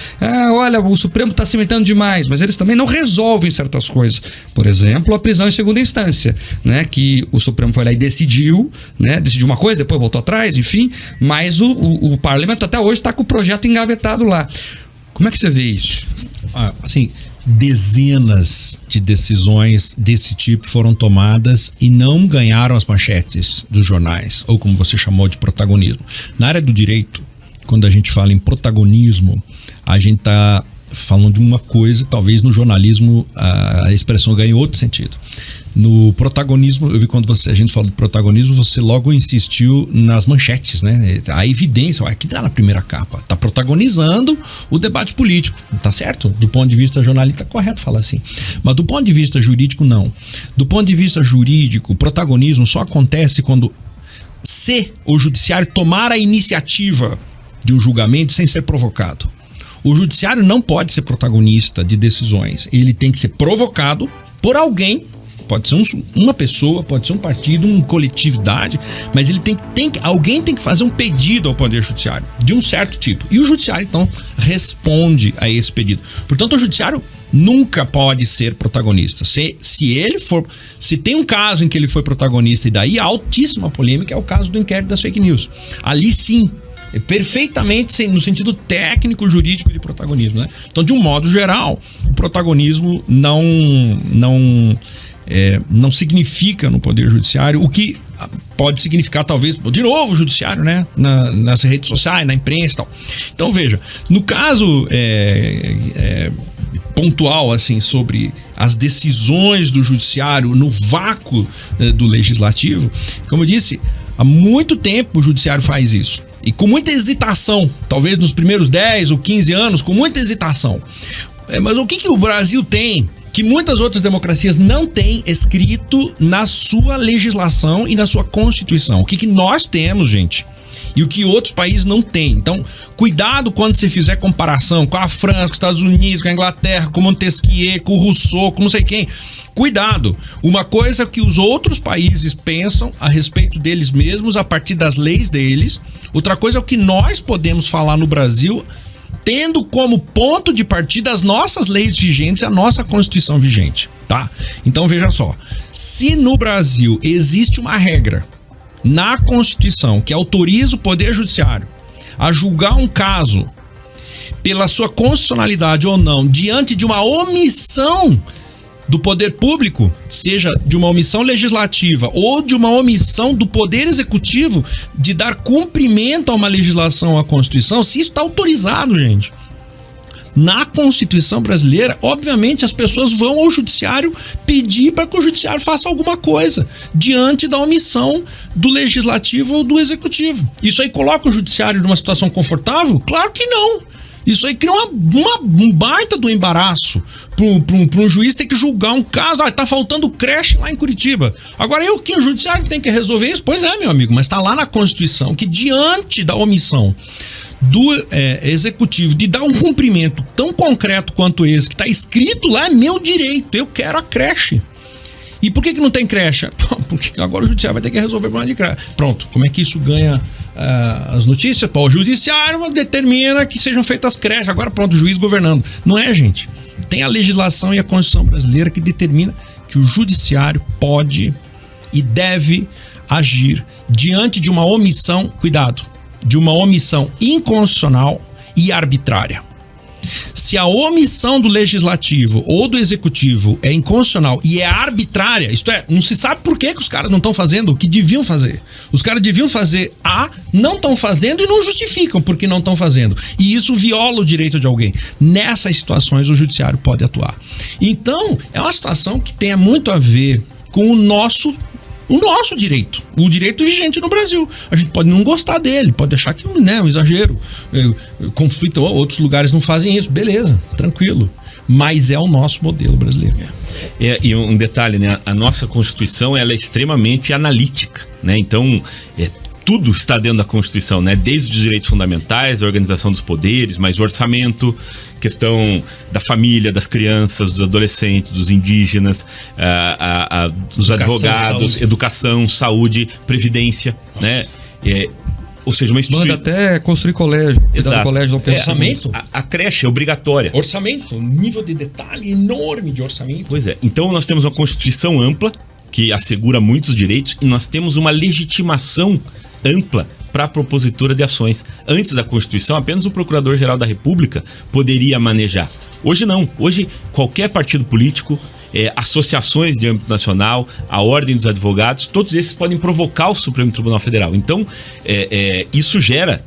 olha, o Supremo está se metendo demais, mas eles também não resolvem certas coisas. Por exemplo, a prisão em segunda instância, né? Que o Supremo foi lá e decidiu, né? Decidiu uma coisa, depois voltou atrás, enfim, mas o parlamento até hoje está com o projeto engavetado lá. Como é que você vê isso? Assim, dezenas de decisões desse tipo foram tomadas e não ganharam as manchetes dos jornais, ou como você chamou de protagonismo. Na área do direito, quando a gente fala em protagonismo, a gente está falando de uma coisa, talvez no jornalismo a expressão ganhe outro sentido. No protagonismo, eu vi quando a gente fala de protagonismo, você logo insistiu nas manchetes, né? A evidência, aqui tá na primeira capa, tá protagonizando o debate político, tá certo? Do ponto de vista jornalista, é correto falar assim. Mas do ponto de vista jurídico, não. Do ponto de vista jurídico, o protagonismo só acontece quando o judiciário tomar a iniciativa de um julgamento sem ser provocado. O judiciário não pode ser protagonista de decisões. Ele tem que ser provocado por alguém. Pode ser uma pessoa, pode ser um partido, uma coletividade, mas ele alguém tem que fazer um pedido ao Poder Judiciário de um certo tipo. E o judiciário, então, responde a esse pedido. Portanto, o judiciário nunca pode ser protagonista. Se tem um caso em que ele foi protagonista, e daí a altíssima polêmica é o caso do inquérito das fake news. Ali sim, perfeitamente no sentido técnico jurídico de protagonismo, né? Então, de um modo geral, o protagonismo não significa no Poder Judiciário o que pode significar, talvez, de novo, o Judiciário, né? Nas redes sociais, na imprensa e tal. Então, veja, no caso pontual, assim, sobre as decisões do Judiciário no vácuo do Legislativo, como eu disse, há muito tempo o Judiciário faz isso. E com muita hesitação, talvez nos primeiros 10 ou 15 anos, com muita hesitação. Mas o que o Brasil tem que muitas outras democracias não têm escrito na sua legislação e na sua Constituição? O que nós temos, gente? E o que outros países não têm. Então, cuidado quando você fizer comparação com a França, com os Estados Unidos, com a Inglaterra, com Montesquieu, com o Rousseau, com não sei quem. Cuidado. Uma coisa é que os outros países pensam a respeito deles mesmos a partir das leis deles. Outra coisa é o que nós podemos falar no Brasil, tendo como ponto de partida as nossas leis vigentes e a nossa Constituição vigente, tá? Então, veja só. Se no Brasil existe uma regra na Constituição que autoriza o Poder Judiciário a julgar um caso pela sua constitucionalidade ou não, diante de uma omissão do poder público, seja de uma omissão legislativa ou de uma omissão do Poder Executivo de dar cumprimento a uma legislação, à Constituição, se isso está autorizado, gente. Na Constituição brasileira, obviamente, as pessoas vão ao Judiciário pedir para que o Judiciário faça alguma coisa diante da omissão do Legislativo ou do Executivo. Isso aí coloca o Judiciário numa situação confortável? Claro que não. Isso aí cria um baita do embaraço para um juiz ter que julgar um caso. Tá faltando creche lá em Curitiba. Agora, o Judiciário tem que resolver isso? Pois é, meu amigo, mas está lá na Constituição que, diante da omissão do Executivo de dar um cumprimento tão concreto quanto esse, que está escrito lá, é meu direito, eu quero a creche. E por que não tem creche? Porque agora o Judiciário vai ter que resolver o problema de creche. Pronto, como é que isso ganha as notícias, o judiciário determina que sejam feitas creches, agora pronto, o juiz governando. Não é, gente. Tem a legislação e a Constituição brasileira que determina que o judiciário pode e deve agir diante de uma omissão, cuidado, de uma omissão inconstitucional e arbitrária. Se a omissão do legislativo ou do executivo é inconstitucional e é arbitrária, isto é, não se sabe por que os caras não estão fazendo o que deviam fazer. Os caras deviam fazer A, não estão fazendo e não justificam porque não estão fazendo. E isso viola o direito de alguém. Nessas situações o judiciário pode atuar. Então, é uma situação que tem muito a ver com o nosso direito, o direito vigente no Brasil. A gente pode não gostar dele, pode achar que é um exagero, conflito, outros lugares não fazem isso, beleza, tranquilo, mas é o nosso modelo brasileiro. E um detalhe, né? A nossa Constituição, ela é extremamente analítica, né? Então, tudo está dentro da Constituição, né? Desde os direitos fundamentais, a organização dos poderes, mas o orçamento, questão da família, das crianças, dos adolescentes, dos indígenas, dos advogados, saúde. Educação, saúde, previdência, né? Ou seja, uma instituição... Manda até construir colégio. Exato. Colégio Orçamento? A creche é obrigatória. Orçamento, um nível de detalhe enorme de orçamento. Pois é. Então nós temos uma Constituição ampla, que assegura muitos direitos, e nós temos uma legitimação ampla para a propositura de ações. Antes da Constituição, apenas o Procurador-Geral da República poderia manejar. Hoje não. Hoje, qualquer partido político, associações de âmbito nacional, a Ordem dos Advogados, todos esses podem provocar o Supremo Tribunal Federal. Então, isso gera...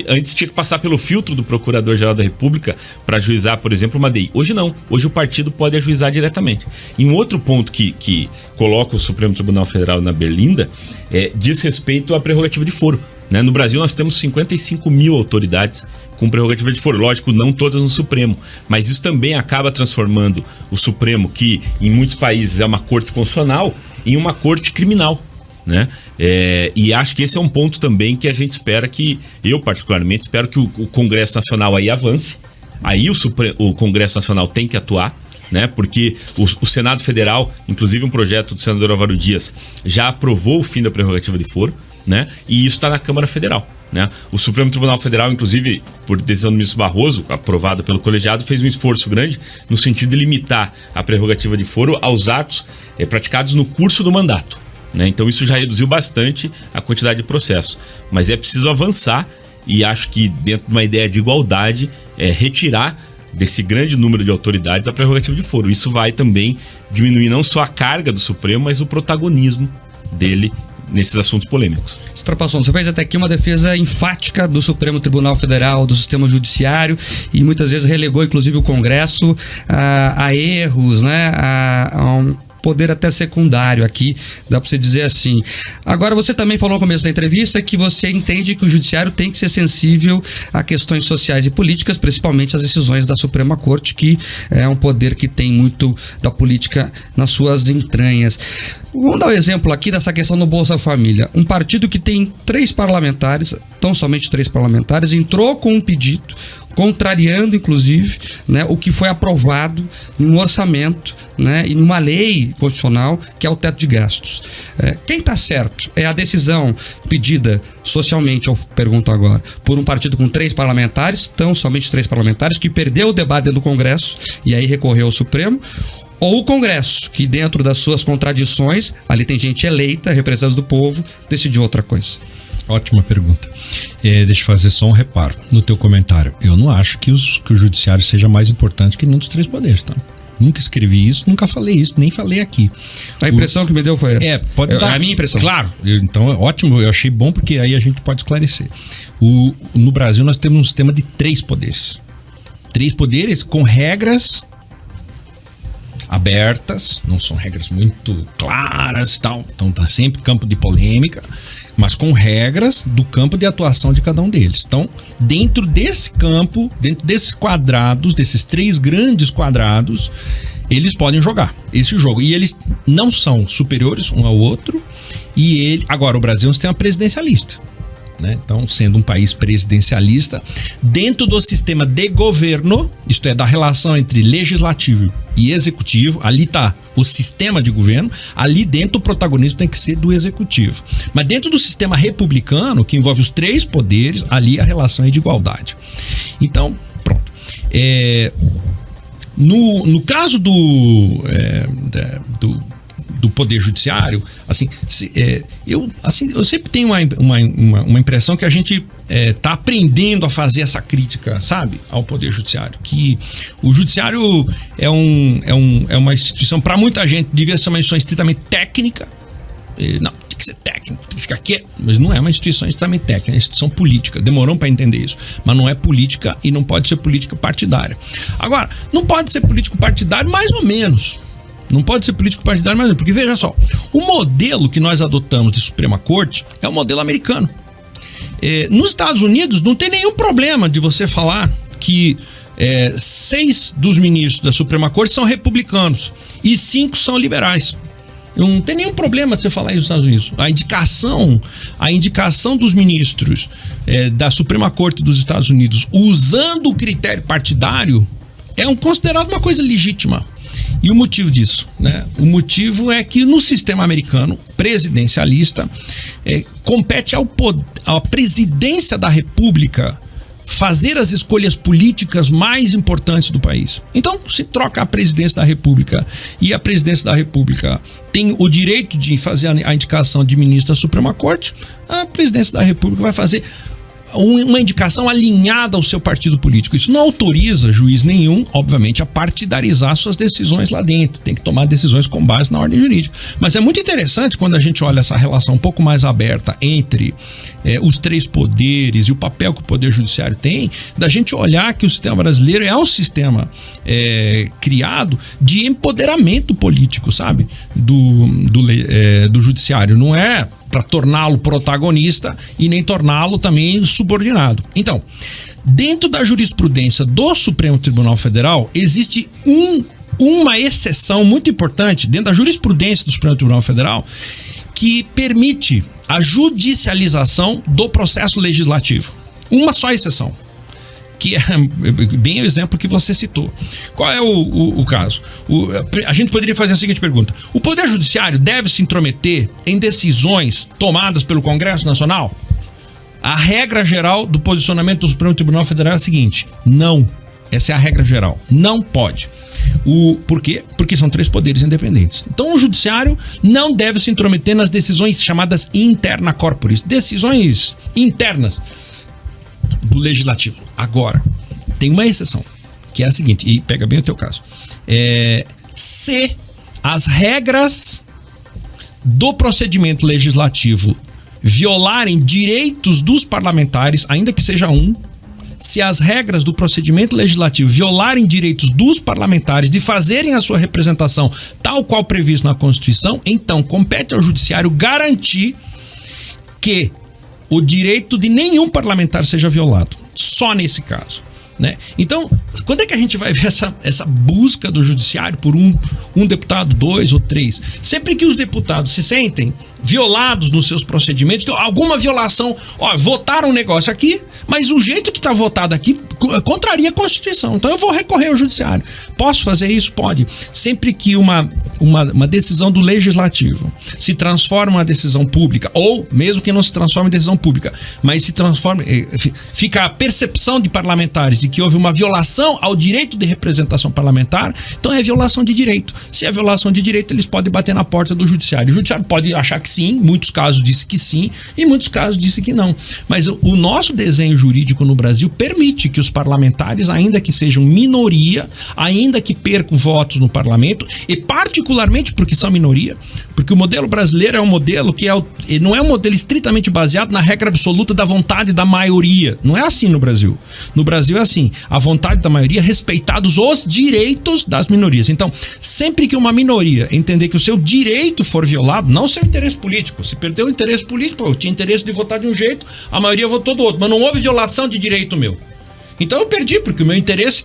Antes tinha que passar pelo filtro do Procurador-Geral da República para ajuizar, por exemplo, uma DI. Hoje não. Hoje o partido pode ajuizar diretamente. E um outro ponto que coloca o Supremo Tribunal Federal na berlinda diz respeito à prerrogativa de foro. Né? No Brasil nós temos 55 mil autoridades com prerrogativa de foro. Lógico, não todas no Supremo, mas isso também acaba transformando o Supremo, que em muitos países é uma corte constitucional, em uma corte criminal. Né? E acho que esse é um ponto também que a gente espera eu particularmente espero que o Congresso Nacional aí avance. Aí o Congresso Nacional tem que atuar, né? Porque o Senado Federal, inclusive um projeto do senador Álvaro Dias, já aprovou o fim da prerrogativa de foro, né? E isso está na Câmara Federal, né? O Supremo Tribunal Federal, inclusive por decisão do ministro Barroso, aprovada pelo colegiado, fez um esforço grande no sentido de limitar a prerrogativa de foro aos atos praticados no curso do mandato. Então isso já reduziu bastante a quantidade de processos, mas é preciso avançar e acho que dentro de uma ideia de igualdade retirar desse grande número de autoridades a prerrogativa de foro. Isso vai também diminuir não só a carga do Supremo, mas o protagonismo dele nesses assuntos polêmicos. Strapasson, você fez até aqui uma defesa enfática do Supremo Tribunal Federal, do sistema judiciário, e muitas vezes relegou inclusive o Congresso a erros, né? A um poder até secundário aqui, dá para você dizer assim. Agora, você também falou no começo da entrevista que você entende que o judiciário tem que ser sensível a questões sociais e políticas, principalmente as decisões da Suprema Corte, que é um poder que tem muito da política nas suas entranhas. Vamos dar um exemplo aqui dessa questão do Bolsa Família. Um partido que tem 3 parlamentares, tão somente 3 parlamentares, entrou com um pedido, contrariando inclusive, né, o que foi aprovado num orçamento, né, e numa lei constitucional que é o teto de gastos. Quem está certo? É a decisão pedida socialmente, eu pergunto agora, por um partido com 3 parlamentares, tão somente 3 parlamentares, que perdeu o debate dentro do Congresso e aí recorreu ao Supremo, ou o Congresso, que dentro das suas contradições, ali tem gente eleita, representantes do povo, decidiu outra coisa? Ótima pergunta. Deixa eu fazer só um reparo no teu comentário. Eu não acho que o judiciário seja mais importante que nenhum dos 3 poderes, tá? Nunca escrevi isso, nunca falei isso, nem falei aqui. A impressão que me deu foi essa. Pode dar. A minha impressão. Claro. Então, ótimo, eu achei bom porque aí a gente pode esclarecer. No Brasil nós temos um sistema de 3 poderes. 3 poderes com regras abertas, não são regras muito claras e tal. Então tá sempre campo de polêmica, mas com regras do campo de atuação de cada um deles. Então, dentro desse campo, dentro desses quadrados, desses 3 grandes quadrados, eles podem jogar esse jogo. E eles não são superiores um ao outro. Agora, o Brasil é um sistema presidencialista. né? Então, sendo um país presidencialista, dentro do sistema de governo, isto é, da relação entre legislativo e executivo, ali está o sistema de governo, ali dentro o protagonismo tem que ser do executivo. Mas dentro do sistema republicano, que envolve os 3 poderes, ali a relação é de igualdade. Então, pronto. No caso do Poder Judiciário, assim, eu sempre tenho uma impressão que a gente está aprendendo a fazer essa crítica, sabe, ao Poder Judiciário, que o Judiciário é uma instituição, para muita gente, devia ser uma instituição estritamente técnica. Não, tem que ser técnico, tem que ficar quieto, mas não é uma instituição estritamente técnica, é uma instituição política. Demorou para entender isso, mas não é política e não pode ser política partidária. Agora, não pode ser político partidário mais ou menos. Não pode ser político partidário mais ou menos, porque veja só, o modelo que nós adotamos de Suprema Corte é o modelo americano. Nos Estados Unidos não tem nenhum problema de você falar que 6 dos ministros da Suprema Corte são republicanos e 5 são liberais. Não tem nenhum problema de você falar isso nos Estados Unidos. A indicação dos ministros da Suprema Corte dos Estados Unidos usando o critério partidário é considerado uma coisa legítima. E o motivo disso, né? O motivo é que no sistema americano presidencialista compete à presidência da República fazer as escolhas políticas mais importantes do país. Então, se troca a presidência da República e a presidência da República tem o direito de fazer a indicação de ministro da Suprema Corte, a presidência da República vai fazer uma indicação alinhada ao seu partido político. Isso não autoriza juiz nenhum, obviamente, a partidarizar suas decisões lá dentro. Tem que tomar decisões com base na ordem jurídica. Mas é muito interessante quando a gente olha essa relação um pouco mais aberta entre os 3 poderes e o papel que o Poder Judiciário tem, da gente olhar que o sistema brasileiro é um sistema criado de empoderamento político, sabe? Do Judiciário. Não é para torná-lo protagonista e nem torná-lo também subordinado. Então, dentro da jurisprudência do Supremo Tribunal Federal, existe uma exceção muito importante dentro da jurisprudência do Supremo Tribunal Federal que permite a judicialização do processo legislativo. Uma só exceção, que é bem o exemplo que você citou. Qual é o caso? A gente poderia fazer a seguinte pergunta: o Poder Judiciário deve se intrometer em decisões tomadas pelo Congresso Nacional? A regra geral do posicionamento do Supremo Tribunal Federal é a seguinte: não. Essa é a regra geral. Não pode. Por quê? Porque são 3 poderes independentes. Então o Judiciário não deve se intrometer nas decisões chamadas interna corporis, decisões internas do Legislativo. Agora, tem uma exceção, que é a seguinte, e pega bem o teu caso. Se as regras do procedimento legislativo violarem direitos dos parlamentares, ainda que seja se as regras do procedimento legislativo violarem direitos dos parlamentares de fazerem a sua representação tal qual previsto na Constituição, então compete ao Judiciário garantir que o direito de nenhum parlamentar seja violado. Só nesse caso, né? Então, quando é que a gente vai ver essa busca do Judiciário por um deputado, 2 ou 3? Sempre que os deputados se sentem violados nos seus procedimentos, alguma violação, votaram um negócio aqui, mas o jeito que está votado aqui contraria a Constituição, então eu vou recorrer ao Judiciário. Posso fazer isso? Pode. Sempre que uma decisão do Legislativo se transforma em uma decisão pública, ou mesmo que não se transforme em decisão pública, mas se transforma, fica a percepção de parlamentares de que houve uma violação ao direito de representação parlamentar, então é violação de direito. Se é violação de direito, eles podem bater na porta do Judiciário. O Judiciário pode achar que sim, em muitos casos disse que sim, e em muitos casos disse que não. Mas o nosso desenho jurídico no Brasil permite que os parlamentares, ainda que sejam minoria, ainda que percam votos no parlamento, e particularmente porque são minoria, porque o modelo brasileiro é um modelo que não é um modelo estritamente baseado na regra absoluta da vontade da maioria. Não é assim no Brasil. No Brasil é assim, a vontade da maioria respeitados os direitos das minorias. Então, sempre que uma minoria entender que o seu direito for violado, não o seu interesse político, se perdeu o interesse político, eu tinha interesse de votar de um jeito, a maioria votou do outro, mas não houve violação de direito meu. Então eu perdi, porque o meu interesse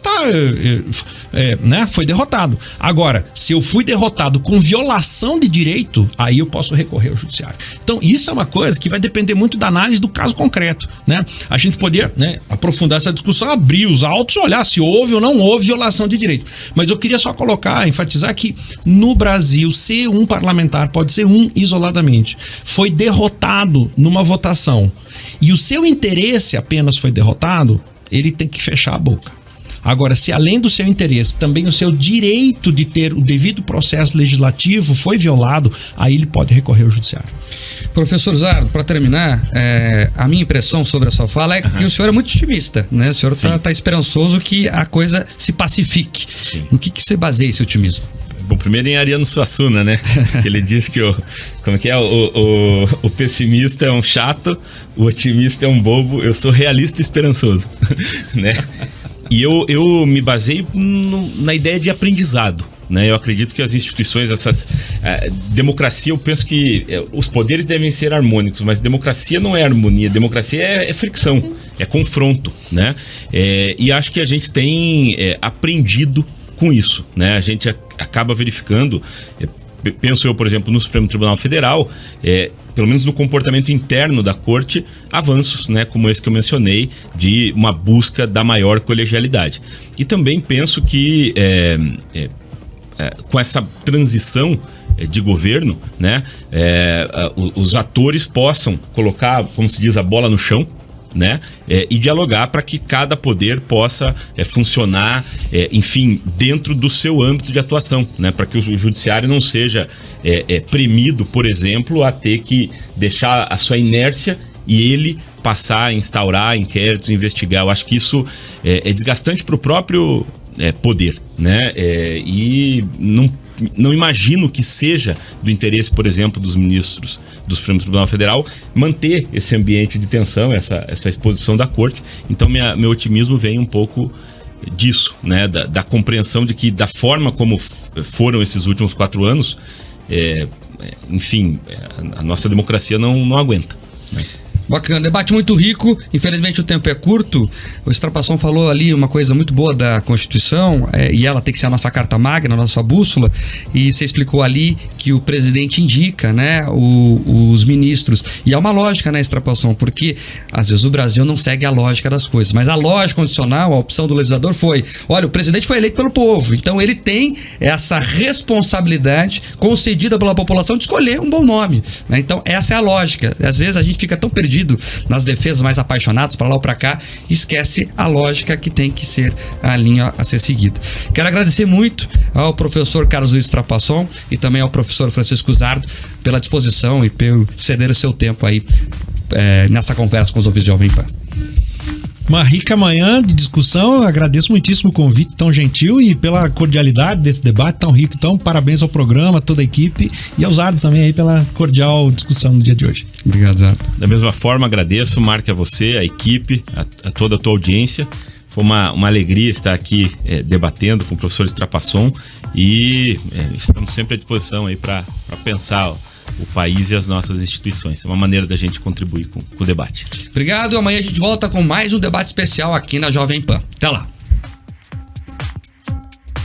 né, foi derrotado. Agora, se eu fui derrotado com violação de direito, aí eu posso recorrer ao judiciário. Então isso é uma coisa que vai depender muito da análise do caso concreto, né? A gente poderia, né, aprofundar essa discussão, abrir os autos e olhar se houve ou não houve violação de direito. Mas eu queria só enfatizar que no Brasil, se um parlamentar, pode ser um isoladamente, foi derrotado numa votação e o seu interesse apenas foi derrotado, ele tem que fechar a boca. Agora, se além do seu interesse, também o seu direito de ter o devido processo legislativo foi violado, aí ele pode recorrer ao judiciário. Professor Zardo, para terminar, a minha impressão sobre a sua fala é que o senhor é muito otimista, né? O senhor está esperançoso que a coisa se pacifique. Sim. No que você baseia esse otimismo? Bom, primeiro em Ariano Suassuna, né? Que ele diz que o pessimista é um chato, o otimista é um bobo, eu sou realista e esperançoso, né? E eu me baseio na ideia de aprendizado, né? Eu acredito que as instituições, democracia, eu penso que os poderes devem ser harmônicos, mas democracia não é harmonia, democracia é fricção, é confronto, né? E acho que a gente tem aprendido com isso, né? A gente acaba verificando, penso eu, por exemplo, no Supremo Tribunal Federal, pelo menos no comportamento interno da Corte, avanços, né, como esse que eu mencionei, de uma busca da maior colegialidade. E também penso que com essa transição de governo, né, os atores possam colocar, como se diz, a bola no chão, né? E dialogar para que cada poder possa funcionar, enfim, dentro do seu âmbito de atuação, né? Para que o judiciário não seja premido, por exemplo, a ter que deixar a sua inércia e ele passar a instaurar inquéritos, investigar. Eu acho que isso é desgastante para o próprio poder, né? E não imagino que seja do interesse, por exemplo, dos ministros do Supremo Tribunal Federal manter esse ambiente de tensão, essa exposição da Corte. Então, meu otimismo vem um pouco disso, né? Da compreensão de que, da forma como foram esses últimos 4 anos, enfim, a nossa democracia não aguenta, né? Bacana, debate muito rico, infelizmente o tempo é curto. O Extrapação falou ali uma coisa muito boa da Constituição, e ela tem que ser a nossa carta magna, a nossa bússola, e você explicou ali que o presidente indica, né, os ministros, e há uma lógica na Extrapação, porque às vezes o Brasil não segue a lógica das coisas, mas a lógica constitucional, a opção do legislador foi, olha, o presidente foi eleito pelo povo, então ele tem essa responsabilidade concedida pela população de escolher um bom nome, né? Então essa é a lógica. Às vezes a gente fica tão perdido nas defesas mais apaixonadas para lá ou para cá, esquece a lógica que tem que ser a linha a ser seguida. Quero agradecer muito ao professor Carlos Luiz Trapasson e também ao professor Francisco Zardo pela disposição e pelo ceder o seu tempo aí nessa conversa com os ouvintes de Jovem Pan. Uma rica manhã de discussão, eu agradeço muitíssimo o convite tão gentil e pela cordialidade desse debate tão rico. Então, parabéns ao programa, toda a equipe e ao Zardo também aí pela cordial discussão no dia de hoje. Obrigado, Zardo. Da mesma forma, agradeço, Marco, a você, a equipe, a toda a tua audiência. Foi uma alegria estar aqui debatendo com o professor Trapasson e estamos sempre à disposição aí para pensar o país e as nossas instituições. É uma maneira da gente contribuir com o debate. Obrigado. Amanhã a gente volta com mais um debate especial aqui na Jovem Pan. Até lá.